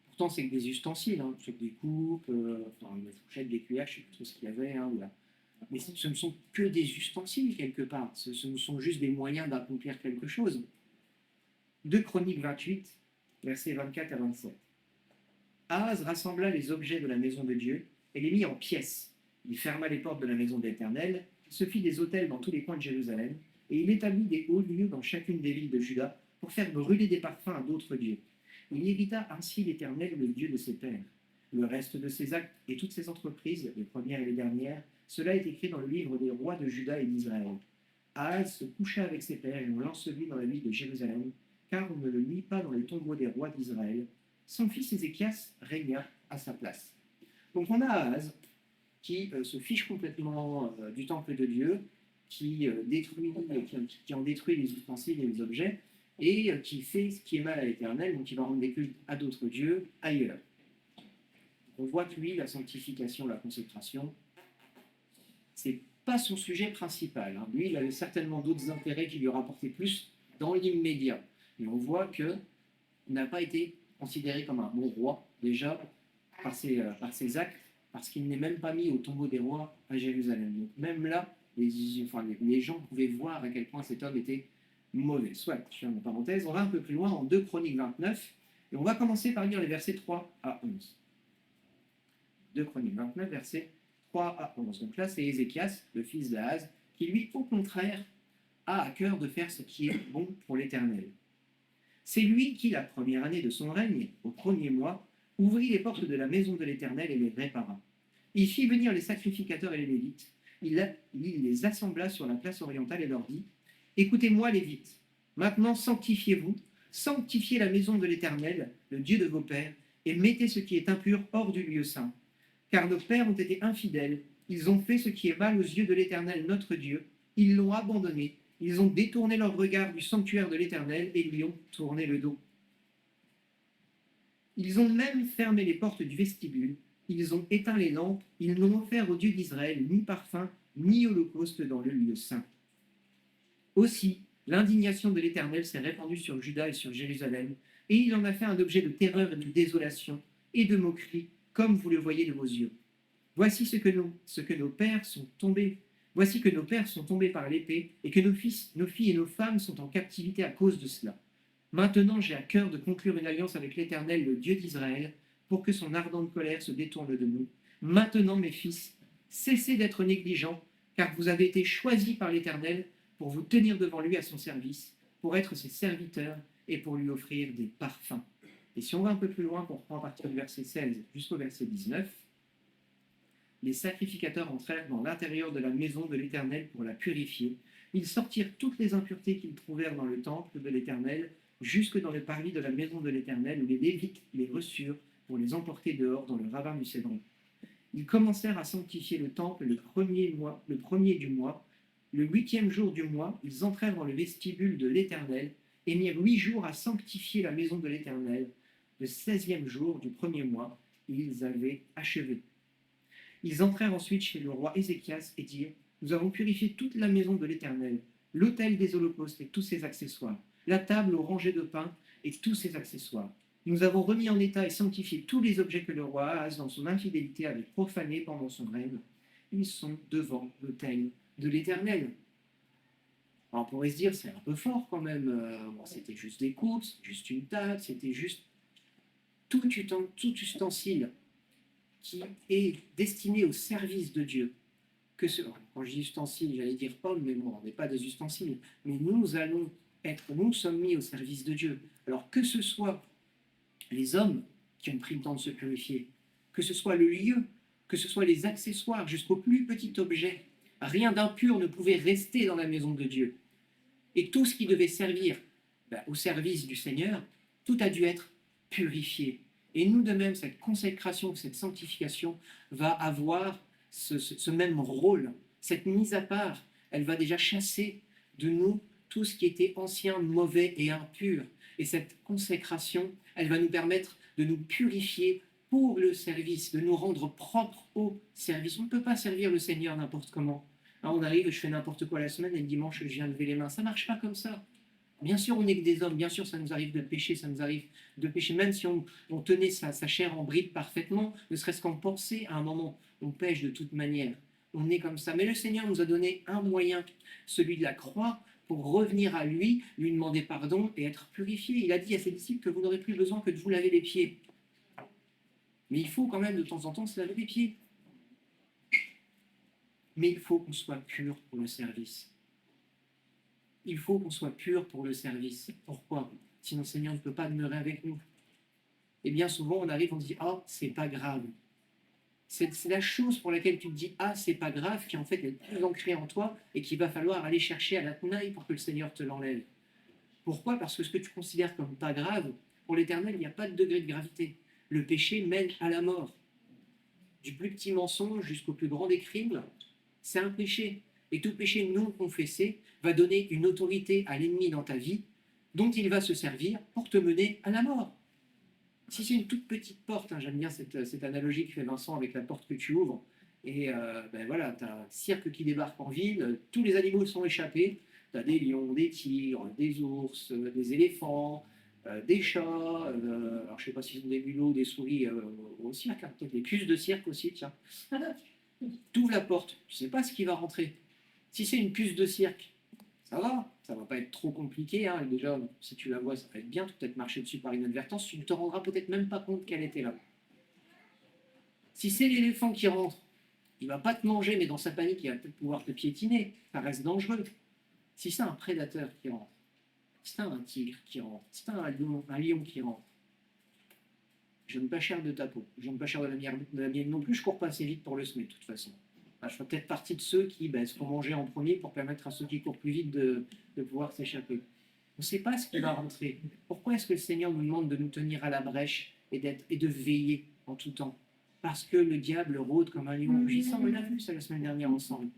Pourtant, c'est que des ustensiles, c'est que des coupes, des fourchettes, des cuillères, je ne sais plus trop ce qu'il y avait. Mais ce ne sont que des ustensiles quelque part. Ce sont juste des moyens d'accomplir quelque chose. 2 Chroniques 28, versets 24 à 27. Ahaz rassembla les objets de la maison de Dieu et les mit en pièces. Il ferma les portes de la maison de l'Éternel, il se fit des autels dans tous les coins de Jérusalem, et il établit des hauts lieux dans chacune des villes de Juda pour faire brûler des parfums à d'autres dieux. Il irrita ainsi l'Éternel, le Dieu de ses pères. Le reste de ses actes et toutes ses entreprises, les premières et les dernières, cela est écrit dans le livre des rois de Juda et d'Israël. Ahaz se coucha avec ses pères et on l'ensevelit dans la ville de Jérusalem, car on ne le mit pas dans les tombeaux des rois d'Israël. Son fils Ézéchias régna à sa place. Donc on a Ahaz qui se fiche complètement du temple de Dieu, qui en détruit les ustensiles et les objets, et qui fait ce qui est mal à l'Éternel, donc il va rendre des cultes à d'autres dieux ailleurs. On voit que lui, la sanctification, la consécration, c'est pas son sujet principal. Lui, il avait certainement d'autres intérêts qui lui rapportaient plus dans l'immédiat. Et on voit qu'il n'a pas été considéré comme un bon roi, déjà, par ses actes, parce qu'il n'est même pas mis au tombeau des rois à Jérusalem. Donc même là, les gens pouvaient voir à quel point cet homme était mauvais. Soit, je fais une parenthèse, on va un peu plus loin en 2 Chroniques 29, et on va commencer par lire les versets 3 à 11. 2 Chroniques 29, versets 3 à 11. Donc là, c'est Ézéchias, le fils d'Ahaz, qui lui, au contraire, a à cœur de faire ce qui est bon pour l'Éternel. C'est lui qui, la première année de son règne, au premier mois, ouvrit les portes de la maison de l'Éternel et les répara. Il fit venir les sacrificateurs et les Lévites. Il les assembla sur la place orientale et leur dit, écoutez-moi, Lévites, maintenant sanctifiez-vous, sanctifiez la maison de l'Éternel, le Dieu de vos pères, et mettez ce qui est impur hors du lieu saint. Car nos pères ont été infidèles, ils ont fait ce qui est mal aux yeux de l'Éternel notre Dieu, ils l'ont abandonné, ils ont détourné leur regard du sanctuaire de l'Éternel et lui ont tourné le dos. Ils ont même fermé les portes du vestibule, ils ont éteint les lampes, ils n'ont offert au Dieu d'Israël ni parfum, ni holocauste dans le lieu saint. Aussi, l'indignation de l'Éternel s'est répandue sur Juda et sur Jérusalem, et il en a fait un objet de terreur et de désolation et de moquerie, comme vous le voyez de vos yeux. Voici ce que nos pères sont tombés. Voici que nos pères sont tombés par l'épée, et que nos fils, nos filles et nos femmes sont en captivité à cause de cela. Maintenant, j'ai à cœur de conclure une alliance avec l'Éternel, le Dieu d'Israël, pour que son ardente colère se détourne de nous. Maintenant, mes fils, cessez d'être négligents, car vous avez été choisis par l'Éternel pour vous tenir devant lui à son service, pour être ses serviteurs et pour lui offrir des parfums. Et si on va un peu plus loin, pour prendre à partir du verset 16 jusqu'au verset 19, les sacrificateurs entrèrent dans l'intérieur de la maison de l'Éternel pour la purifier. Ils sortirent toutes les impuretés qu'ils trouvèrent dans le temple de l'Éternel, jusque dans le parvis de la maison de l'Éternel, où les Lévites les reçurent pour les emporter dehors dans le ravin du Cédron. Ils commencèrent à sanctifier le temple le premier du mois. Le 8e jour du mois, ils entrèrent dans le vestibule de l'Éternel et mirent 8 jours à sanctifier la maison de l'Éternel. Le 16e jour du premier mois, ils avaient achevé. Ils entrèrent ensuite chez le roi Ézéchias et dirent, nous avons purifié toute la maison de l'Éternel, l'autel des holocaustes et tous ses accessoires, la table aux rangées de pain et tous ses accessoires. Nous avons remis en état et sanctifié tous les objets que le roi Ahaz, dans son infidélité, avait profanés pendant son règne. Ils sont devant l'autel de l'Éternel. Alors on pourrait se dire, c'est un peu fort quand même. C'était juste des coupes, juste une table, c'était juste tout ustensile qui est destiné au service de Dieu. Quand je dis ustensile, j'allais dire homme, mais bon, on n'est pas des ustensiles. Mais nous sommes mis au service de Dieu. Alors que ce soit les hommes qui ont pris le temps de se purifier, que ce soit le lieu, que ce soit les accessoires, jusqu'au plus petit objet, rien d'impur ne pouvait rester dans la maison de Dieu. Et tout ce qui devait servir au service du Seigneur, tout a dû être purifié. Et nous de même, cette consécration, cette sanctification va avoir ce même rôle. Cette mise à part, elle va déjà chasser de nous tout ce qui était ancien, mauvais et impur. Et cette consécration, elle va nous permettre de nous purifier pour le service, de nous rendre propres au service. On ne peut pas servir le Seigneur n'importe comment. Alors on arrive, je fais n'importe quoi la semaine et le dimanche, je viens lever les mains. Ça ne marche pas comme ça. Bien sûr, on n'est que des hommes, bien sûr, ça nous arrive de pécher, même si on tenait sa chair en bride parfaitement, ne serait-ce qu'en penser à un moment, on pêche de toute manière. On est comme ça. Mais le Seigneur nous a donné un moyen, celui de la croix, pour revenir à lui, lui demander pardon et être purifié. Il a dit à ses disciples que vous n'aurez plus besoin que de vous laver les pieds. Mais il faut quand même de temps en temps se laver les pieds. Mais il faut qu'on soit pur pour le service. Il faut qu'on soit pur pour le service. Pourquoi? Sinon le Seigneur ne peut pas demeurer avec nous. Et bien souvent, on arrive, on se dit « Ah, c'est pas grave ». C'est la chose pour laquelle tu te dis « Ah, c'est pas grave » qui en fait est plus ancrée en toi et qu'il va falloir aller chercher à la tenaille pour que le Seigneur te l'enlève. Pourquoi? Parce que ce que tu considères comme pas grave, pour l'Éternel, il n'y a pas de degré de gravité. Le péché mène à la mort. Du plus petit mensonge jusqu'au plus grand des crimes, c'est un péché. Et tout péché non confessé va donner une autorité à l'ennemi dans ta vie dont il va se servir pour te mener à la mort. Si c'est une toute petite porte, j'aime bien cette analogie que fait Vincent avec la porte que tu ouvres, et voilà, tu as un cirque qui débarque en ville, tous les animaux sont échappés, tu as des lions, des tigres, des ours, des éléphants, des chats, alors je ne sais pas s'ils ont des mulots, des souris au cirque, peut-être des puces de cirque aussi, tiens. Tu ouvres la porte, tu ne sais pas ce qui va rentrer. Si c'est une puce de cirque, ça va pas être trop compliqué. Et déjà, si tu la vois, ça va être bien. Tu peux peut-être marcher dessus par inadvertance, tu ne te rendras peut-être même pas compte qu'elle était là. Si c'est l'éléphant qui rentre, il va pas te manger, mais dans sa panique, il va peut-être pouvoir te piétiner. Ça reste dangereux. Si c'est un prédateur qui rentre, c'est un tigre qui rentre, c'est un lion qui rentre. Je donne pas cher de ta peau, je donne pas cher de la mienne non plus, je cours pas assez vite pour le semer de toute façon. Je ferai peut-être partie de ceux qui se font manger en premier pour permettre à ceux qui courent plus vite de pouvoir s'échapper. On ne sait pas ce qui va rentrer. Pourquoi est-ce que le Seigneur nous demande de nous tenir à la brèche et de veiller en tout temps? Parce que le diable rôde comme un lion rugissant, on l'a vu ça la semaine dernière ensemble.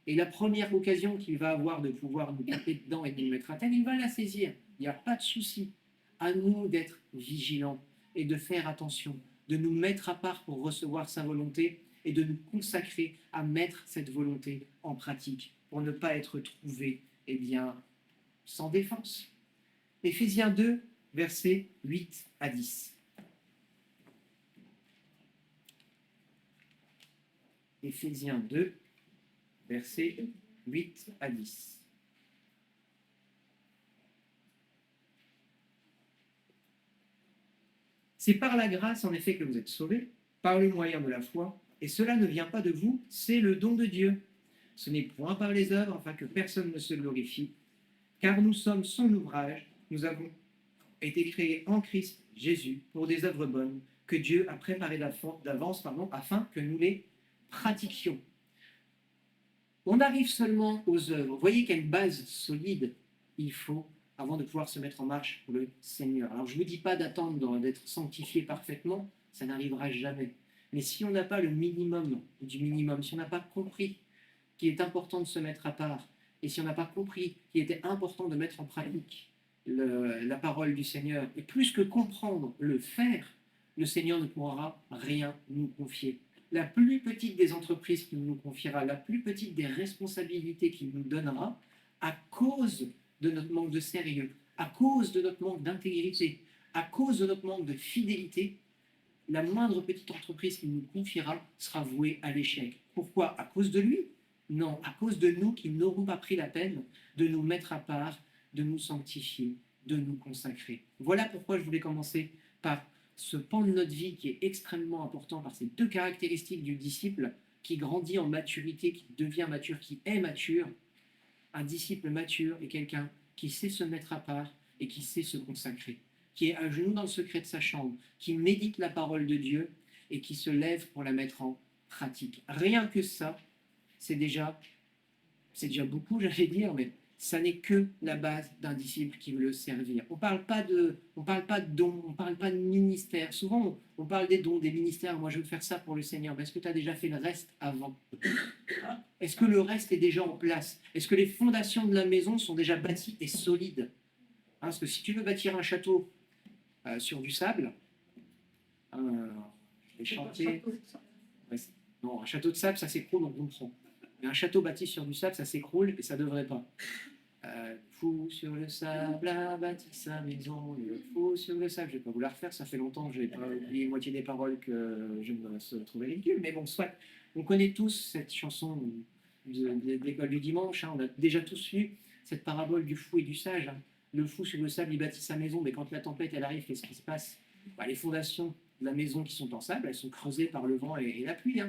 Et la première occasion qu'il va avoir de pouvoir nous taper dedans et de nous mettre à terre, il va la saisir. Il n'y a pas de souci. À nous d'être vigilants et de faire attention, de nous mettre à part pour recevoir sa volonté et de nous consacrer à mettre cette volonté en pratique pour ne pas être trouvés sans défense. Éphésiens 2, versets 8 à 10. Éphésiens 2, versets 8 à 10. C'est par la grâce, en effet, que vous êtes sauvés, par le moyen de la foi, et cela ne vient pas de vous, c'est le don de Dieu. Ce n'est point par les œuvres, afin que personne ne se glorifie, car nous sommes son ouvrage, nous avons été créés en Christ Jésus pour des œuvres bonnes que Dieu a préparées d'avance afin que nous les pratiquions. On arrive seulement aux œuvres. Vous voyez quelle base solide il faut avant de pouvoir se mettre en marche pour le Seigneur. Alors je ne vous dis pas d'attendre d'être sanctifié parfaitement, ça n'arrivera jamais. Mais si on n'a pas le minimum du minimum, si on n'a pas compris qu'il est important de se mettre à part, et si on n'a pas compris qu'il était important de mettre en pratique la parole du Seigneur, et plus que comprendre, le faire, le Seigneur ne pourra rien nous confier. La plus petite des entreprises qu'il nous confiera, la plus petite des responsabilités qu'il nous donnera, à cause de notre manque de sérieux, à cause de notre manque d'intégrité, à cause de notre manque de fidélité, la moindre petite entreprise qu'il nous confiera sera vouée à l'échec. Pourquoi? À cause de lui? Non, à cause de nous qui n'aurons pas pris la peine de nous mettre à part, de nous sanctifier, de nous consacrer. Voilà pourquoi je voulais commencer par ce pan de notre vie qui est extrêmement important par ces deux caractéristiques du disciple qui grandit en maturité, qui devient mature, qui est mature. Un disciple mature est quelqu'un qui sait se mettre à part et qui sait se consacrer, qui est à genoux dans le secret de sa chambre, qui médite la parole de Dieu et qui se lève pour la mettre en pratique. Rien que ça, c'est déjà beaucoup, j'allais dire, mais ça n'est que la base d'un disciple qui veut le servir. On ne parle pas de dons, on ne parle pas de ministère. Souvent, on parle des dons, des ministères. Moi, je veux faire ça pour le Seigneur. Mais est-ce que tu as déjà fait le reste avant? Est-ce que le reste est déjà en place? Est-ce que les fondations de la maison sont déjà bâties et solides? Parce que si tu veux bâtir un château sur du sable, les chantiers... Non, un château de sable, ça s'écroule, on comprend. Mais un château bâti sur du sable, ça s'écroule et ça ne devrait pas. Fou sur le sable a bâti sa maison, le fou sur le sable. Je ne vais pas vous la refaire, ça fait longtemps que je n'ai pas oublié moitié des paroles que je me se trouvais ridicule. Mais bon, soit. On connaît tous cette chanson de l'école du dimanche. On a déjà tous lu cette parabole du fou et du sage. Le fou sur le sable, il bâtit sa maison, mais quand la tempête elle arrive, qu'est-ce qui se passe? Les fondations de la maison qui sont en sable, elles sont creusées par le vent et la pluie.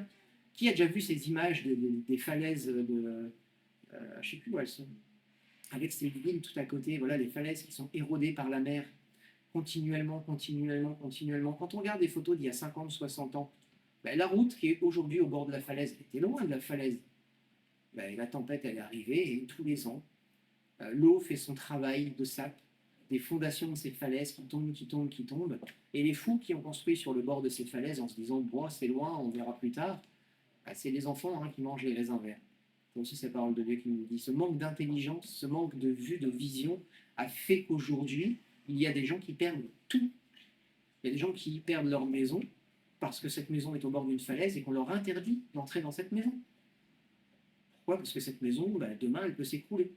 Qui a déjà vu ces images des falaises je ne sais plus où elles sont, avec ces villes tout à côté, voilà, les falaises qui sont érodées par la mer, continuellement. Quand on regarde des photos d'il y a 50, 60 ans, la route qui est aujourd'hui au bord de la falaise était loin de la falaise. La tempête, elle est arrivée et tous les ans, l'eau fait son travail de sape, des fondations de ces falaises qui tombent. Et les fous qui ont construit sur le bord de ces falaises en se disant, bon, c'est loin, on verra plus tard, c'est les enfants qui mangent les raisins verts. C'est aussi cette parole de Dieu qui nous dit. Ce manque d'intelligence, ce manque de vue, de vision, a fait qu'aujourd'hui, il y a des gens qui perdent tout. Il y a des gens qui perdent leur maison parce que cette maison est au bord d'une falaise et qu'on leur interdit d'entrer dans cette maison. Pourquoi? Parce que cette maison, demain, elle peut s'écrouler.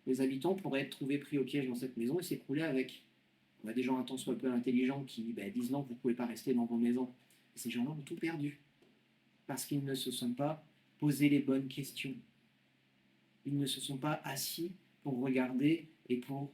Les habitants pourraient être trouvés pris au piège dans cette maison et s'écrouler avec. On a des gens un tant soit peu intelligents qui disent non, vous ne pouvez pas rester dans vos maisons. Et ces gens-là ont tout perdu. Parce qu'ils ne se sont pas posé les bonnes questions. Ils ne se sont pas assis pour regarder et pour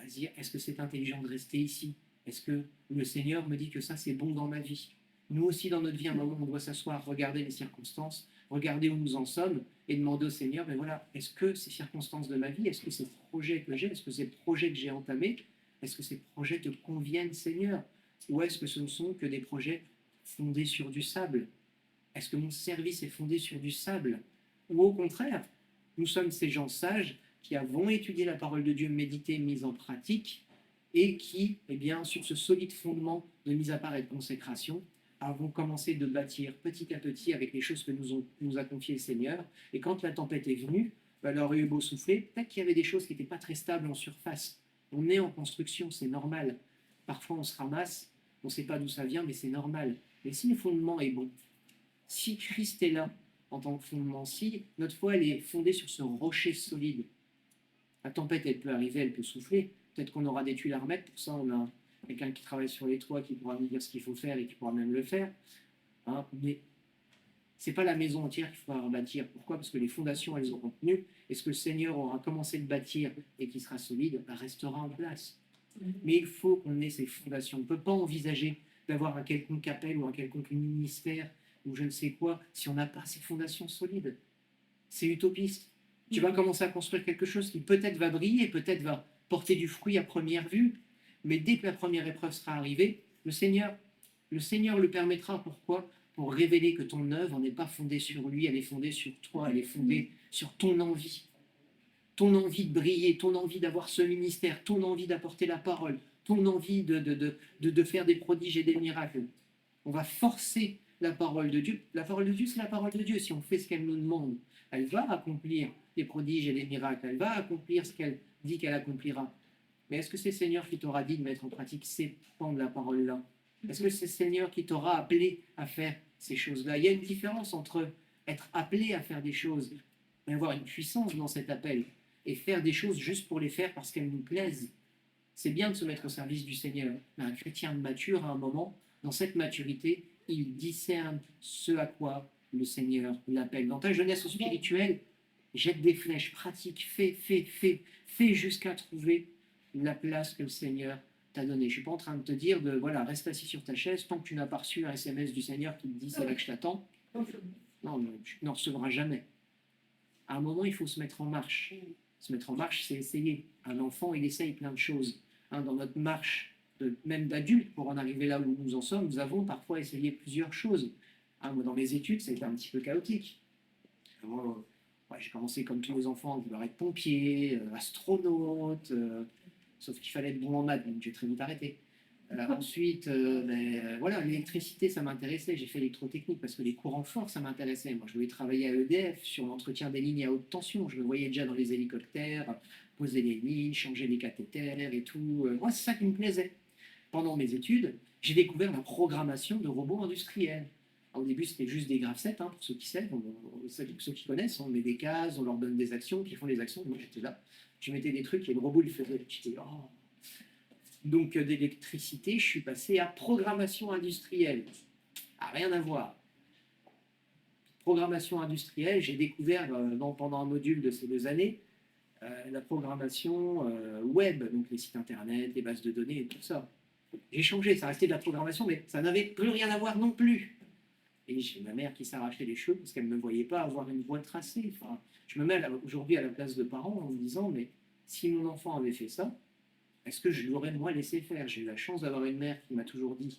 dire est-ce que c'est intelligent de rester ici? Est-ce que le Seigneur me dit que ça c'est bon dans ma vie? Nous aussi, dans notre vie, à un moment, on doit s'asseoir, regarder les circonstances, regarder où nous en sommes et demander au Seigneur, mais voilà, est-ce que ces circonstances de ma vie, est-ce que ces projets que j'ai, est-ce que ces projets que j'ai entamés, est-ce que ces projets te conviennent, Seigneur? Ou est-ce que ce ne sont que des projets fondés sur du sable? Est-ce que mon service est fondé sur du sable? Ou au contraire, nous sommes ces gens sages qui avons étudié la parole de Dieu, médité, mise en pratique, et qui, eh bien, sur ce solide fondement de mise à part et de consécration, avons commencé de bâtir petit à petit avec les choses que nous a confiées le Seigneur. Et quand la tempête est venue, bah, leur eu beau souffler, peut-être qu'il y avait des choses qui n'étaient pas très stables en surface. On est en construction, c'est normal. Parfois, on se ramasse, on ne sait pas d'où ça vient, mais c'est normal. Mais si le fondement est bon, si Christ est là en tant que fondement, si notre foi elle est fondée sur ce rocher solide, la tempête elle peut arriver, elle peut souffler, peut-être qu'on aura des tuiles à remettre, pour ça on a quelqu'un qui travaille sur les toits qui pourra nous dire ce qu'il faut faire et qui pourra même le faire, hein, mais c'est pas la maison entière qu'il faudra rebâtir. Pourquoi? Parce que les fondations elles auront tenu, et ce que le Seigneur aura commencé de bâtir et qui sera solide, restera en place. Mais il faut qu'on ait ces fondations. On ne peut pas envisager d'avoir un quelconque appel ou un quelconque ministère ou je ne sais quoi si on n'a pas ces fondations solides. C'est utopiste. Tu vas commencer à construire quelque chose qui peut-être va briller, peut-être va porter du fruit à première vue, mais dès que la première épreuve sera arrivée, le Seigneur le permettra. Pourquoi? Pour révéler que ton œuvre n'est pas fondée sur lui, elle est fondée sur toi, elle est fondée sur ton envie. Ton envie de briller, ton envie d'avoir ce ministère, ton envie d'apporter la parole, ton envie de faire des prodiges et des miracles. On va forcer la parole de Dieu. La parole de Dieu, c'est la parole de Dieu. Si on fait ce qu'elle nous demande, elle va accomplir des prodiges et des miracles. Elle va accomplir ce qu'elle dit qu'elle accomplira. Mais est-ce que c'est le Seigneur qui t'aura dit de mettre en pratique ces pans de la parole-là? Est-ce que c'est le Seigneur qui t'aura appelé à faire ces choses-là? Il y a une différence entre être appelé à faire des choses et avoir une puissance dans cet appel et faire des choses juste pour les faire parce qu'elles nous plaisent. C'est bien de se mettre au service du Seigneur. Mais un chrétien mature, à un moment, dans cette maturité, il discerne ce à quoi le Seigneur l'appelle. Dans ta jeunesse spirituelle, jette des flèches, pratique, fais jusqu'à trouver la place que le Seigneur t'a donnée. Je ne suis pas en train de te dire de, voilà, reste assis sur ta chaise tant que tu n'as pas reçu un SMS du Seigneur qui te dit c'est là que je t'attends. Non, tu n'en recevras jamais. À un moment, il faut se mettre en marche. Se mettre en marche, c'est essayer. Un enfant, il essaye plein de choses. Hein, dans notre marche, même d'adulte, pour en arriver là où nous en sommes, nous avons parfois essayé plusieurs choses. Hein, moi, dans mes études, c'était un petit peu chaotique. Ouais, j'ai commencé comme tous les enfants, à vouloir être pompier, astronaute, sauf qu'il fallait être bon en maths, donc j'ai très vite arrêté. Ensuite, voilà, l'électricité, ça m'intéressait. J'ai fait électrotechnique parce que les courants forts, ça m'intéressait. Moi, je voulais travailler à EDF sur l'entretien des lignes à haute tension. Je me voyais déjà dans les hélicoptères, poser les lignes, changer les cathéters et tout. Moi, c'est ça qui me plaisait. Pendant mes études, j'ai découvert la programmation de robots industriels. Alors, au début, c'était juste des graph-sets, hein, pour ceux qui savent, ceux qui connaissent. On met des cases, on leur donne des actions, qui font des actions. Moi, j'étais là. Je mettais des trucs et le robot, il faisait. J'étais, oh. Donc d'électricité, je suis passé à programmation industrielle. Ah, rien à voir. Programmation industrielle, j'ai découvert pendant un module de ces 2 années la programmation web, donc les sites internet, les bases de données et tout ça. J'ai changé, ça restait de la programmation, mais ça n'avait plus rien à voir non plus. Et j'ai ma mère qui s'arrachait les cheveux parce qu'elle ne me voyait pas avoir une voie tracée. Enfin, je me mets aujourd'hui à la place de parents en me disant, mais si mon enfant avait fait ça, est-ce que je l'aurais moi laissé faire? J'ai eu la chance d'avoir une mère qui m'a toujours dit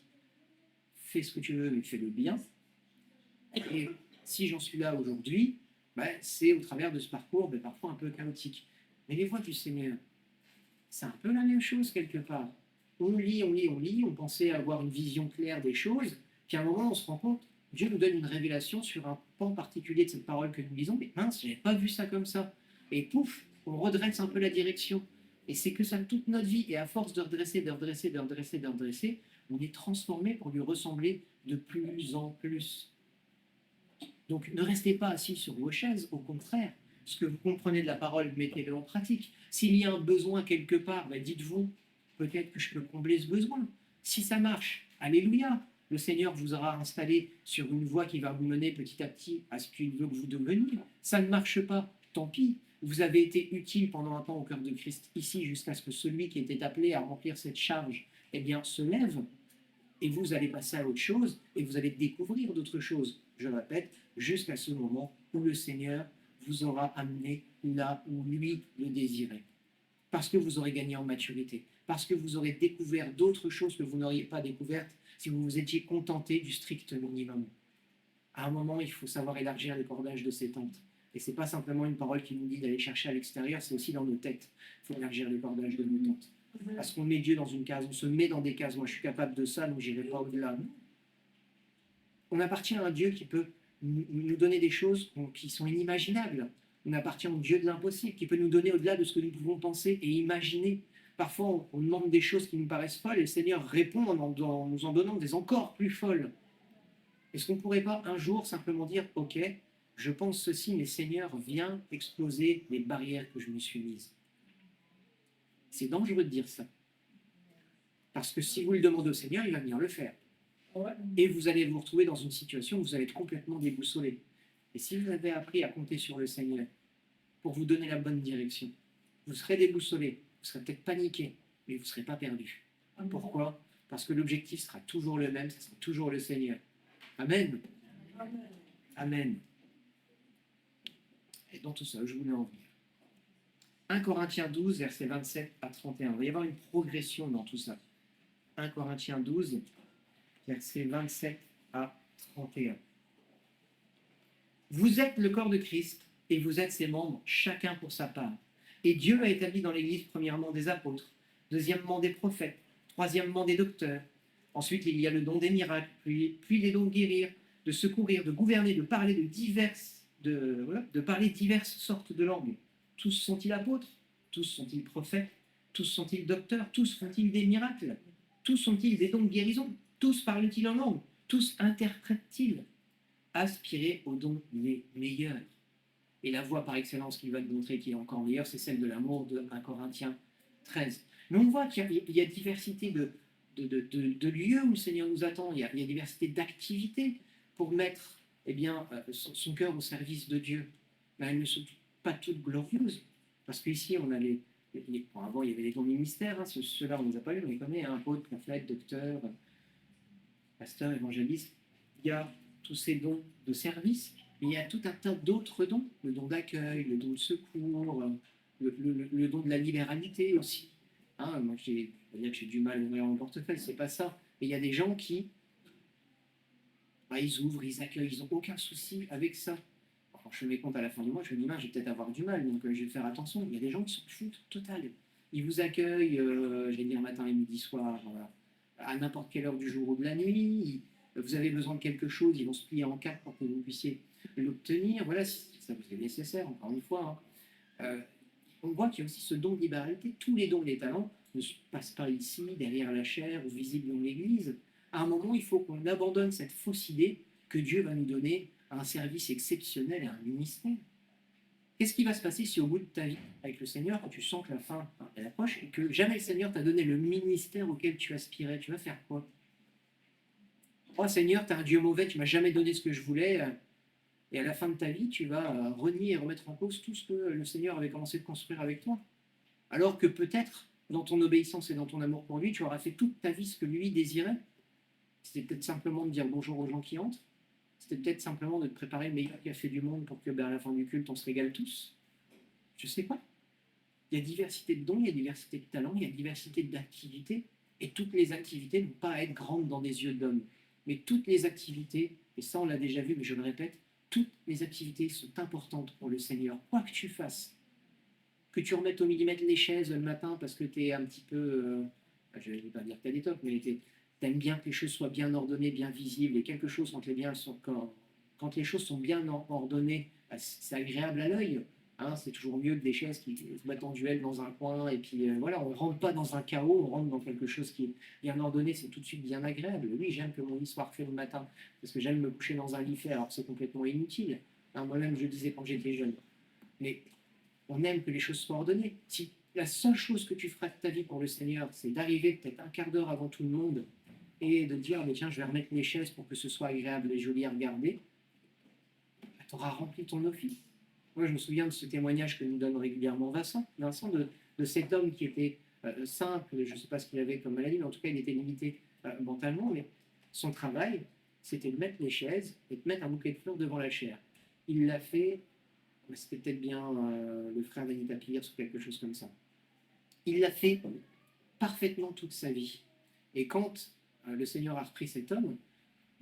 fais ce que tu veux, mais fais-le bien. Et si j'en suis là aujourd'hui, c'est au travers de ce parcours parfois un peu chaotique. Mais les voies du Seigneur, c'est un peu la même chose quelque part. On lit, on pensait avoir une vision claire des choses, puis à un moment on se rend compte, Dieu nous donne une révélation sur un pan particulier de cette parole que nous lisons, mais mince, je n'avais pas vu ça comme ça. Et pouf, on redresse un peu la direction. Et c'est que ça toute notre vie. Et à force de redresser, on est transformé pour lui ressembler de plus en plus. Donc ne restez pas assis sur vos chaises, au contraire. Ce que vous comprenez de la parole, mettez-le en pratique. S'il y a un besoin quelque part, dites-vous, peut-être que je peux combler ce besoin. Si ça marche, alléluia. Le Seigneur vous aura installé sur une voie qui va vous mener petit à petit à ce qu'il veut que vous deveniez. Ça ne marche pas, tant pis. Vous avez été utile pendant un temps au cœur de Christ ici jusqu'à ce que celui qui était appelé à remplir cette charge, se lève Et vous allez passer à autre chose et vous allez découvrir d'autres choses, je le répète, jusqu'à ce moment où le Seigneur vous aura amené là où lui le désirait. Parce que vous aurez gagné en maturité, parce que vous aurez découvert d'autres choses que vous n'auriez pas découvertes si vous vous étiez contenté du strict minimum. À un moment, il faut savoir élargir les cordages de ses tentes. Et ce n'est pas simplement une parole qui nous dit d'aller chercher à l'extérieur, c'est aussi dans nos têtes. Il faut élargir les cordages de nos tentes. Parce qu'on met Dieu dans une case, on se met dans des cases. Moi, je suis capable de ça, donc je n'irai pas au-delà. On appartient à un Dieu qui peut nous donner des choses qui sont inimaginables. On appartient au Dieu de l'impossible, qui peut nous donner au-delà de ce que nous pouvons penser et imaginer. Parfois, on demande des choses qui nous paraissent folles et le Seigneur répond en nous en donnant des encore plus folles. Est-ce qu'on ne pourrait pas un jour simplement dire « Ok, je pense ceci, mais Seigneur, viens exploser les barrières que je me suis mises ». C'est dangereux de dire ça. Parce que si vous le demandez au Seigneur, il va venir le faire. Et vous allez vous retrouver dans une situation où vous allez être complètement déboussolé. Et si vous avez appris à compter sur le Seigneur pour vous donner la bonne direction, vous serez déboussolé, vous serez peut-être paniqué, mais vous ne serez pas perdu. Pourquoi? Parce que l'objectif sera toujours le même, ce sera toujours le Seigneur. Amen. Amen. Et dans tout ça, je voulais en venir. 1 Corinthiens 12, versets 27 à 31. Il va y avoir une progression dans tout ça. 1 Corinthiens 12, versets 27 à 31. Vous êtes le corps de Christ et vous êtes ses membres, chacun pour sa part. Et Dieu a établi dans l'Église premièrement des apôtres, deuxièmement des prophètes, troisièmement des docteurs. Ensuite, il y a le don des miracles, puis les dons de guérir, de secourir, de gouverner, de parler de parler diverses sortes de langues. Tous sont-ils apôtres? Tous sont-ils prophètes? Tous sont-ils docteurs? Tous font-ils des miracles? Tous sont-ils des dons de guérison? Tous parlent-ils en langue? Tous interprètent-ils? Aspirez aux dons les meilleurs. Et la voie par excellence qu'il va nous montrer qui est encore meilleure, c'est celle de l'amour de 1 Corinthiens 13. Mais on voit qu'il y a diversité de lieux où le Seigneur nous attend, il y a diversité d'activités pour mettre son cœur au service de Dieu. Mais elles ne sont pas toutes glorieuses. Parce qu'ici, on a bon, avant, il y avait les dons ministères, hein, ceux-là, on ne les a pas eu, on les connaît, hein, apôtre, prophète, docteur, pasteur, évangéliste. Il y a tous ces dons de service, mais il y a tout un tas d'autres dons, le don d'accueil, le don de secours, le don de la libéralité aussi. Hein, moi, je veux dire que j'ai du mal à ouvrir mon portefeuille, c'est pas ça. Mais il y a des gens qui, ils ouvrent, ils accueillent, ils n'ont aucun souci avec ça. Quand je fais mes comptes à la fin du mois, je me dis, je vais peut-être avoir du mal, donc je vais faire attention. Il y a des gens qui s'en foutent total. Ils vous accueillent, je vais dire matin et midi, soir, à n'importe quelle heure du jour ou de la nuit. Vous avez besoin de quelque chose, ils vont se plier en quatre pour que vous puissiez l'obtenir. Voilà, si ça vous est nécessaire, encore une fois. Hein. On voit qu'il y a aussi ce don de libéralité. Tous les dons et les talents ne se passent pas ici, derrière la chair ou visibles dans l'Église. À un moment, il faut qu'on abandonne cette fausse idée que Dieu va nous donner un service exceptionnel et un ministère. Qu'est-ce qui va se passer si au bout de ta vie avec le Seigneur, quand tu sens que la fin elle approche et que jamais le Seigneur t'a donné le ministère auquel tu aspirais, tu vas faire quoi? Oh Seigneur, tu es un Dieu mauvais, tu m'as jamais donné ce que je voulais, et à la fin de ta vie, tu vas renier et remettre en cause tout ce que le Seigneur avait commencé de construire avec toi. Alors que peut-être, dans ton obéissance et dans ton amour pour lui, tu auras fait toute ta vie ce que lui désirait. C'était peut-être simplement de dire bonjour aux gens qui entrent. C'était peut-être simplement de te préparer le meilleur café du monde pour que à la fin du culte, on se régale tous. Je sais pas. Il y a diversité de dons, il y a diversité de talents, il y a diversité d'activités. Et toutes les activités n'ont pas à être grandes dans des yeux d'homme. Mais toutes les activités, et ça on l'a déjà vu, mais je le répète, toutes les activités sont importantes pour le Seigneur. Quoi que tu fasses, que tu remettes au millimètre les chaises le matin parce que tu es un petit peu, je ne vais pas dire que tu as des tocs, mais tu aimes bien que les choses soient bien ordonnées, bien visibles, et quelque chose quand les choses sont bien ordonnées, c'est agréable à l'œil. Hein, c'est toujours mieux que des chaises qui se mettent en duel dans un coin, et puis voilà, on ne rentre pas dans un chaos, on rentre dans quelque chose qui est bien ordonné, c'est tout de suite bien agréable. Oui, j'aime que mon lit soit refait le matin, parce que j'aime me coucher dans un lit fait, alors que c'est complètement inutile. Hein, moi-même, je disais quand j'étais jeune. Mais on aime que les choses soient ordonnées. Si la seule chose que tu feras de ta vie pour le Seigneur, c'est d'arriver peut-être un quart d'heure avant tout le monde, et de dire, tiens, je vais remettre les chaises pour que ce soit agréable et joli à regarder, tu auras rempli ton office. Moi, je me souviens de ce témoignage que nous donne régulièrement Vincent de cet homme qui était simple, je ne sais pas ce qu'il avait comme maladie, mais en tout cas, il était limité mentalement, mais son travail, c'était de mettre les chaises et de mettre un bouquet de fleurs devant la chaire. Il l'a fait, c'était peut-être bien le frère d'Anita Pierce ou quelque chose comme ça. Il l'a fait parfaitement toute sa vie. Et quand le Seigneur a repris cet homme,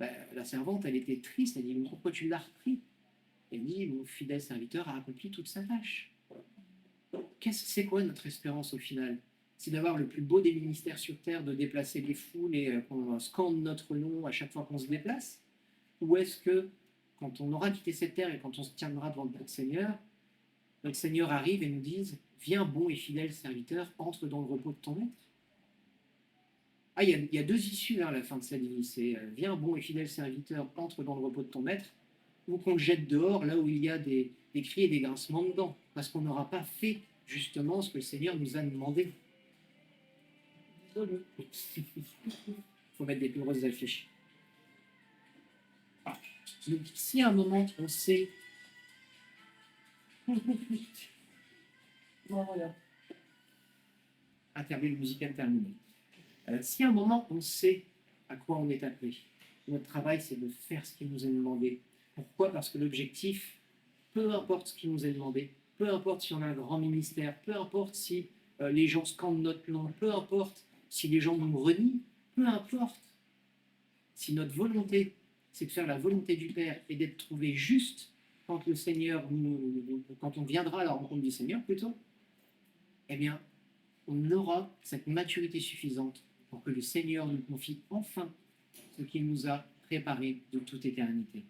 la servante, elle était triste, elle dit, mais pourquoi tu l'as repris? Elle dit, mon fidèle serviteur a accompli toute sa tâche. C'est quoi notre espérance au final? C'est d'avoir le plus beau des ministères sur terre, de déplacer les foules et qu'on scande notre nom à chaque fois qu'on se déplace? Ou est-ce que, quand on aura quitté cette terre et quand on se tiendra devant notre Seigneur arrive et nous dise, viens bon et fidèle serviteur, entre dans le repos de ton maître? Ah, il y a deux issues à la fin de cette vie. C'est viens bon et fidèle serviteur, entre dans le repos de ton maître, ou qu'on le jette dehors là où il y a des cris et des grincements de dents, parce qu'on n'aura pas fait justement ce que le Seigneur nous a demandé. Désolé. Il faut mettre des plus grosses affiches. Donc, si à un moment on sait. Voilà. Interlude musical terminé. Si à un moment on sait à quoi on est appelé, notre travail c'est de faire ce qui nous est demandé. Pourquoi? Parce que l'objectif, peu importe ce qui nous est demandé, peu importe si on a un grand ministère, peu importe si les gens scandent notre nom, peu importe si les gens nous renient, peu importe si notre volonté c'est de faire la volonté du Père et d'être trouvé juste quand le Seigneur quand on viendra à la rencontre du Seigneur plutôt, eh bien on aura cette maturité suffisante pour que le Seigneur nous confie enfin ce qu'il nous a préparé de toute éternité.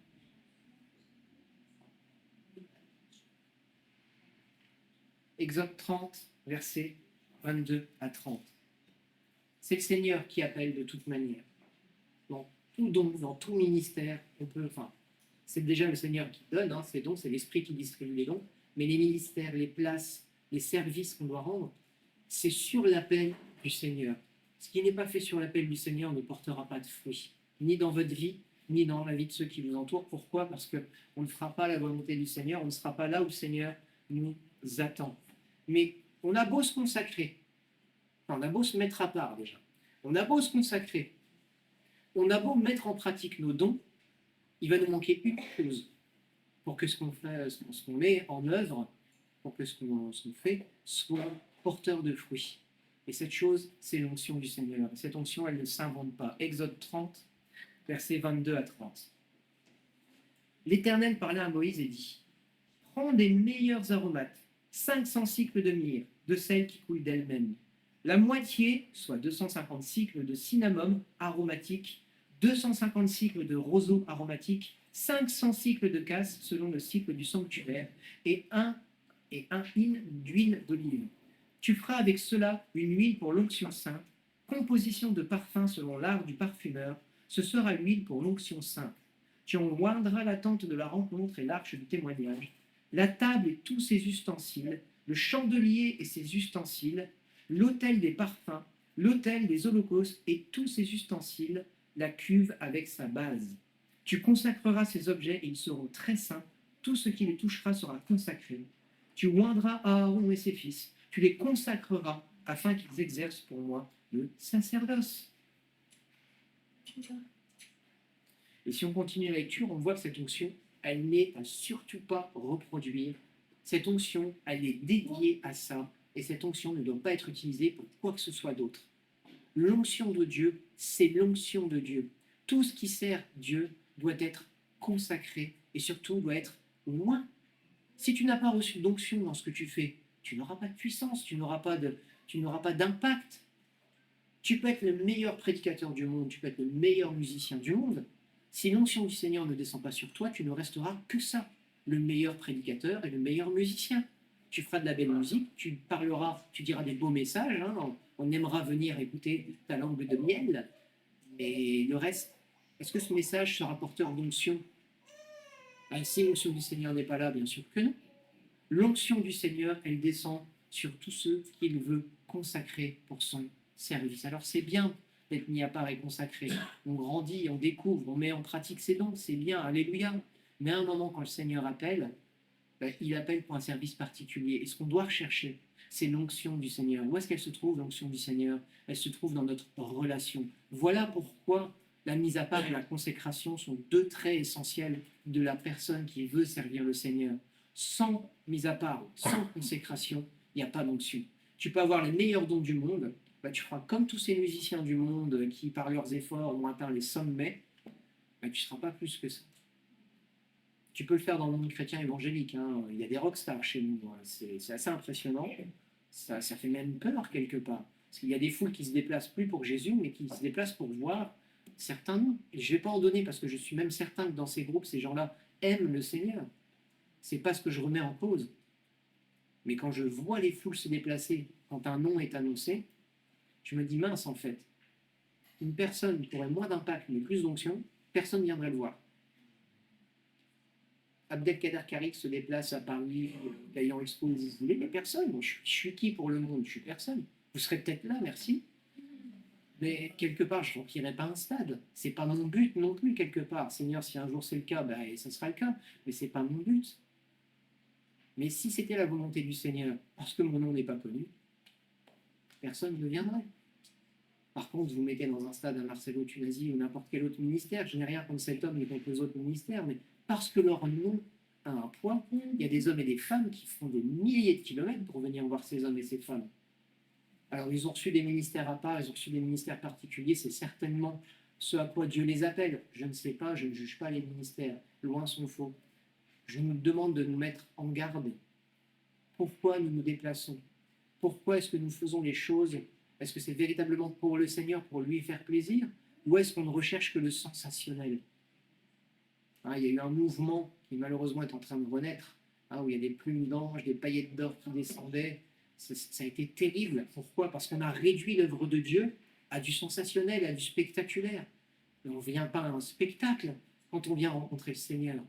Exode 30, versets 22 à 30. C'est le Seigneur qui appelle de toute manière. Dans tout don, dans tout ministère, c'est déjà le Seigneur qui donne ces dons, c'est l'Esprit qui distribue les dons, mais les ministères, les places, les services qu'on doit rendre, c'est sur l'appel du Seigneur. Ce qui n'est pas fait sur l'appel du Seigneur ne portera pas de fruits, ni dans votre vie, ni dans la vie de ceux qui vous entourent. Pourquoi? Parce qu'on ne fera pas la volonté du Seigneur, on ne sera pas là où le Seigneur nous attend. Mais on a beau se consacrer, on a beau se mettre à part déjà, on a beau se consacrer, on a beau mettre en pratique nos dons, il va nous manquer une chose pour que ce qu'on met en œuvre, pour que ce qu'on fait soit porteur de fruits. Et cette chose, c'est l'onction du Seigneur. Et cette onction, elle ne s'invente pas. Exode 30, versets 22 à 30. L'Éternel parlait à Moïse et dit, prends des meilleurs aromates, 500 cycles de myrrhe, de celles qui coulent d'elles-mêmes. La moitié, soit 250 cycles de cinnamome aromatique, 250 cycles de roseau aromatique, 500 cycles de cassis selon le cycle du sanctuaire, et un hin d'huile d'olive. Tu feras avec cela une huile pour l'onction sainte, composition de parfum selon l'art du parfumeur, ce sera l'huile pour l'onction sainte. Tu en oindras la tente de la rencontre et l'arche du témoignage, la table et tous ses ustensiles, le chandelier et ses ustensiles, l'autel des parfums, l'autel des holocaustes et tous ses ustensiles, la cuve avec sa base. Tu consacreras ces objets et ils seront très saints, tout ce qui les touchera sera consacré. Tu oindras Aaron et ses fils, tu les consacreras afin qu'ils exercent pour moi le sacerdoce. Et si on continue la lecture, on voit que cette onction, elle n'est à surtout pas reproduire. Cette onction, elle est dédiée à ça, et cette onction ne doit pas être utilisée pour quoi que ce soit d'autre. L'onction de Dieu, c'est l'onction de Dieu. Tout ce qui sert Dieu doit être consacré, et surtout doit être loin. Si tu n'as pas reçu d'onction dans ce que tu fais, tu n'auras pas de puissance, tu n'auras pas d'impact. Tu peux être le meilleur prédicateur du monde, tu peux être le meilleur musicien du monde. Si l'onction du Seigneur ne descend pas sur toi, tu ne resteras que ça, le meilleur prédicateur et le meilleur musicien. Tu feras de la belle musique, tu parleras, tu diras des beaux messages, on aimera venir écouter ta langue de miel, et le reste, est-ce que ce message sera porteur d'onction? Si l'onction du Seigneur n'est pas là, bien sûr que non. L'onction du Seigneur, elle descend sur tous ceux qu'il veut consacrer pour son service. Alors c'est bien d'être mis à part et consacré. On grandit, on découvre, on met en pratique ses dons, c'est bien, alléluia. Mais à un moment, quand le Seigneur appelle, il appelle pour un service particulier. Et ce qu'on doit rechercher, C'est l'onction du Seigneur. Où est-ce qu'elle se trouve, l'onction du Seigneur? Elle se trouve dans notre relation. Voilà pourquoi la mise à part et la consécration sont deux traits essentiels de la personne qui veut servir le Seigneur. Sans mise à part, sans consécration, il n'y a pas d'onction. Tu peux avoir les meilleurs dons du monde, bah, tu feras comme tous ces musiciens du monde qui, par leurs efforts, ont atteint les sommets, bah, tu ne seras pas plus que ça. Tu peux le faire dans le monde chrétien évangélique. Hein. Il y a des rockstars chez nous. Hein. C'est assez impressionnant. Ça fait même peur quelque part. Parce qu'il y a des foules qui se déplacent plus pour Jésus, mais qui se déplacent pour voir certains noms. Et je ne vais pas en donner parce que je suis même certain que dans ces groupes, ces gens-là aiment le Seigneur. Ce n'est pas ce que je remets en cause. Mais quand je vois les foules se déplacer, quand un nom est annoncé, je me dis mince en fait. Une personne qui aurait moins d'impact mais plus d'onction, personne ne viendrait le voir. Abdelkader Karik se déplace à Paris, ayant exposé, vous voulez, mais personne. Moi, je suis qui pour le monde? Je suis personne. Vous serez peut-être là, merci. Mais quelque part, je ne remplirai pas un stade. Ce n'est pas mon but non plus, quelque part. Seigneur, si un jour c'est le cas, ben, ça sera le cas. Mais ce n'est pas mon but. Mais si c'était la volonté du Seigneur, parce que mon nom n'est pas connu, personne ne viendrait. Par contre, vous mettez dans un stade un Marcelo Tunasi ou n'importe quel autre ministère, je n'ai rien contre cet homme ni contre les autres ministères, mais parce que leur nom a un poids, il y a des hommes et des femmes qui font des milliers de kilomètres pour venir voir ces hommes et ces femmes. Alors, ils ont reçu des ministères à part, ils ont reçu des ministères particuliers, c'est certainement ce à quoi Dieu les appelle. Je ne sais pas, je ne juge pas les ministères, loin s'en faut. Je nous demande de nous mettre en garde. Pourquoi nous nous déplaçons? Pourquoi est-ce que nous faisons les choses? Est-ce que c'est véritablement pour le Seigneur, pour lui faire plaisir? Ou est-ce qu'on ne recherche que le sensationnel? Hein, il y a eu un mouvement qui malheureusement est en train de renaître, hein, où il y a des plumes d'ange, des paillettes d'or qui descendaient. Ça a été terrible. Pourquoi? Parce qu'on a réduit l'œuvre de Dieu à du sensationnel, à du spectaculaire. Et on ne vient pas à un spectacle quand on vient rencontrer le Seigneur.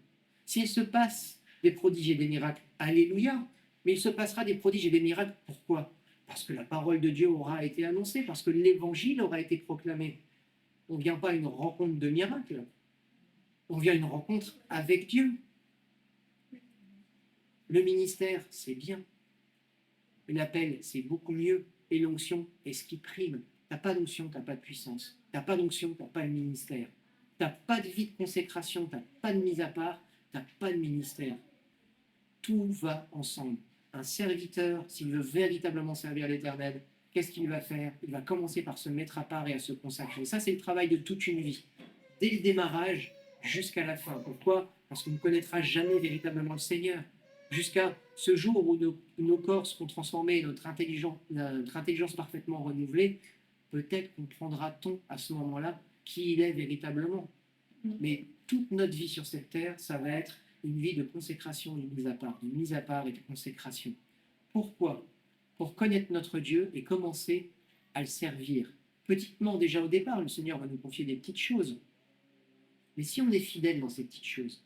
S'il se passe des prodiges et des miracles, alléluia, mais il se passera des prodiges et des miracles, pourquoi? Parce que la parole de Dieu aura été annoncée, parce que l'évangile aura été proclamé. On ne vient pas à une rencontre de miracles, on vient à une rencontre avec Dieu. Le ministère, c'est bien. L'appel, c'est beaucoup mieux. Et l'onction est ce qui prime. Tu n'as pas d'onction, tu n'as pas de puissance. Tu n'as pas d'onction, tu n'as pas de ministère. Tu n'as pas de vie de consécration, tu n'as pas de mise à part, tu n'as pas de ministère. Tout va ensemble. Un serviteur, s'il veut véritablement servir l'Éternel, qu'est-ce qu'il va faire? Il va commencer par se mettre à part et à se consacrer. Ça, c'est le travail de toute une vie. Dès le démarrage jusqu'à la fin. Pourquoi? Parce qu'on ne connaîtra jamais véritablement le Seigneur. Jusqu'à ce jour où nos corps seront transformés, notre intelligence parfaitement renouvelée, peut-être comprendra-t-on à ce moment-là qui il est véritablement. Mais toute notre vie sur cette terre, ça va être une vie de consécration, de mise à part et de consécration. Pourquoi? Pour connaître notre Dieu et commencer à le servir. Petitement, déjà au départ, le Seigneur va nous confier des petites choses. Mais si on est fidèle dans ces petites choses,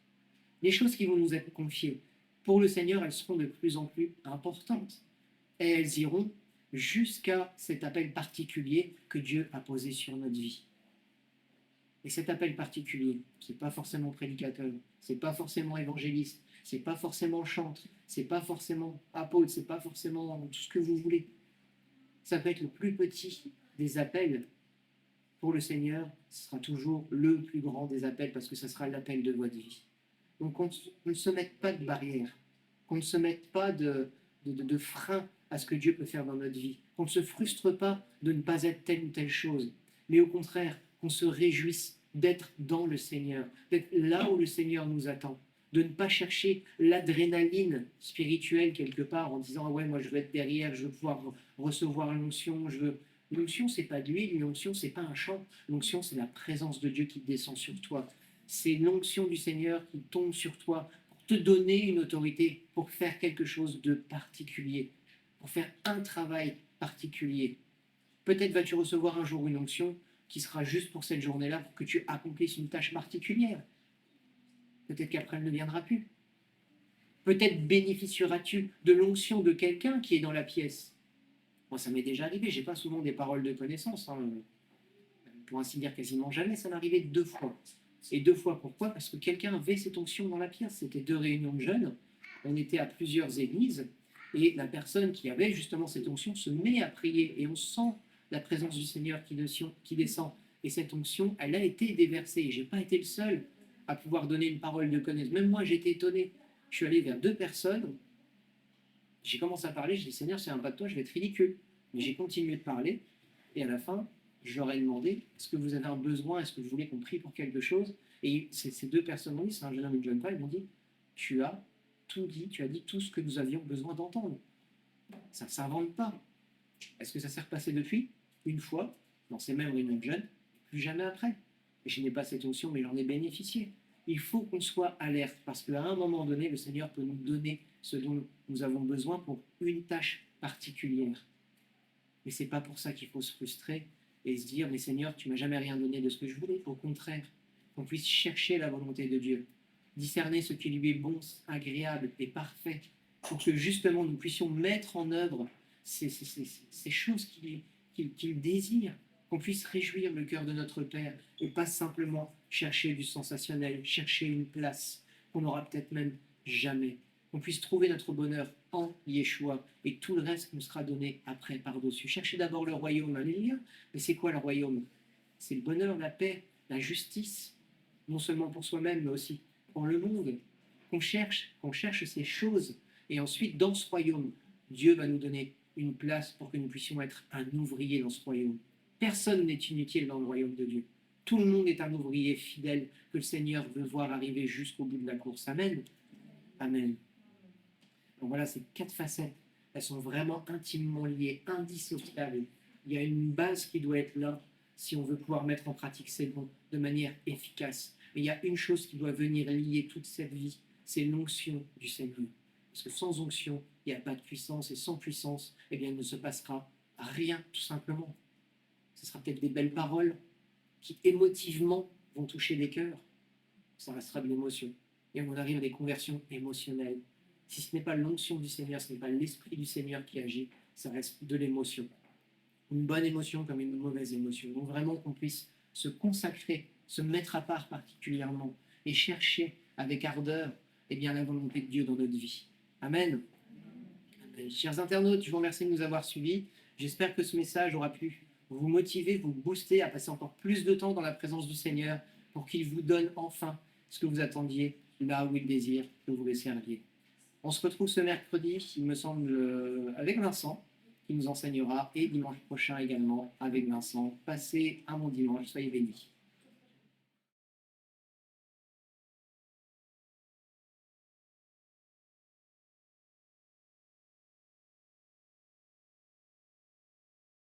les choses qui vont nous être confiées, pour le Seigneur, elles seront de plus en plus importantes. Et elles iront jusqu'à cet appel particulier que Dieu a posé sur notre vie. Et cet appel particulier, ce n'est pas forcément prédicateur, ce n'est pas forcément évangéliste, ce n'est pas forcément chantre, ce n'est pas forcément apôtre, ce n'est pas forcément tout ce que vous voulez. Ça peut être le plus petit des appels. Pour le Seigneur, ce sera toujours le plus grand des appels parce que ce sera l'appel de votre vie. Donc qu'on ne se mette pas de barrière, qu'on ne se mette pas de frein à ce que Dieu peut faire dans notre vie, qu'on ne se frustre pas de ne pas être telle ou telle chose, mais au contraire, qu'on se réjouisse d'être dans le Seigneur, d'être là où le Seigneur nous attend, de ne pas chercher l'adrénaline spirituelle quelque part en disant ah ouais, moi je veux être derrière, je veux pouvoir recevoir l'onction, je veux... L'onction, c'est pas de l'huile, l'onction, c'est pas un chant, l'onction, c'est la présence de Dieu qui descend sur toi. C'est l'onction du Seigneur qui tombe sur toi pour te donner une autorité, pour faire quelque chose de particulier, pour faire un travail particulier. Peut-être vas-tu recevoir un jour une onction qui sera juste pour cette journée-là, pour que tu accomplisses une tâche particulière. Peut-être qu'après, elle ne viendra plus. Peut-être bénéficieras-tu de l'onction de quelqu'un qui est dans la pièce. Moi, ça m'est déjà arrivé, j'ai pas souvent des paroles de connaissance. Hein. Pour ainsi dire, quasiment jamais, ça m'est arrivé 2 fois. Et 2 fois, pourquoi? Parce que quelqu'un avait cette onction dans la pièce. C'était 2 réunions de jeunes. On était à plusieurs églises. Et la personne qui avait justement cette onction se met à prier et on sent la présence du Seigneur qui descend. Et cette onction, elle a été déversée. Et je n'ai pas été le seul à pouvoir donner une parole de connaissance. Même moi, j'étais étonné. Je suis allé vers deux personnes. J'ai commencé à parler. Je dis, Seigneur, c'est un pas de toi, je vais être ridicule. Mais j'ai continué de parler. Et à la fin, je leur ai demandé, est-ce que vous avez un besoin? Est-ce que vous voulez qu'on prie pour quelque chose? Et ces deux personnes m'ont dit, c'est un jeune homme et une jeune femme, ils m'ont dit, tu as tout dit, tu as dit tout ce que nous avions besoin d'entendre. Ça ne s'invente pas. Est-ce que ça s'est repassé depuis? Une fois, dans ces mêmes réunions de jeunes, plus jamais après. Et je n'ai pas cette onction, mais j'en ai bénéficié. Il faut qu'on soit alerte, parce qu'à un moment donné, le Seigneur peut nous donner ce dont nous avons besoin pour une tâche particulière. Mais ce n'est pas pour ça qu'il faut se frustrer et se dire, mais Seigneur, tu m'as jamais rien donné de ce que je voulais. Au contraire, qu'on puisse chercher la volonté de Dieu, discerner ce qui lui est bon, agréable et parfait, pour que justement nous puissions mettre en œuvre ces choses qu'il désire, qu'on puisse réjouir le cœur de notre Père et pas simplement chercher du sensationnel, chercher une place qu'on n'aura peut-être même jamais. Qu'on puisse trouver notre bonheur en Yeshua et tout le reste nous sera donné après par-dessus. Cherchez d'abord le royaume, alléluia. Mais c'est quoi le royaume? C'est le bonheur, la paix, la justice, non seulement pour soi-même, mais aussi pour le monde. Qu'on cherche ces choses. Et ensuite, dans ce royaume, Dieu va nous donner une place pour que nous puissions être un ouvrier dans ce royaume. Personne n'est inutile dans le royaume de Dieu. Tout le monde est un ouvrier fidèle que le Seigneur veut voir arriver jusqu'au bout de la course. Amen. Amen. Donc voilà, ces quatre facettes, elles sont vraiment intimement liées, indissociables. Il y a une base qui doit être là si on veut pouvoir mettre en pratique ces dons de manière efficace. Mais il y a une chose qui doit venir lier toute cette vie, c'est l'onction du Seigneur. Parce que sans onction, il n'y a pas de puissance, et sans puissance, eh bien, il ne se passera rien, tout simplement. Ce sera peut-être des belles paroles qui, émotivement, vont toucher les cœurs. Ça restera de l'émotion. Et on arrive à des conversions émotionnelles. Si ce n'est pas l'onction du Seigneur, ce n'est pas l'Esprit du Seigneur qui agit, ça reste de l'émotion. Une bonne émotion comme une mauvaise émotion. Donc vraiment qu'on puisse se consacrer, se mettre à part particulièrement et chercher avec ardeur eh bien, la volonté de Dieu dans notre vie. Amen. Amen. Chers internautes, je vous remercie de nous avoir suivis. J'espère que ce message aura pu vous motiver, vous booster à passer encore plus de temps dans la présence du Seigneur pour qu'il vous donne enfin ce que vous attendiez là où il désire que vous le serviez. On se retrouve ce mercredi, il me semble, avec Vincent, qui nous enseignera, et dimanche prochain également avec Vincent. Passez un bon dimanche, soyez bénis.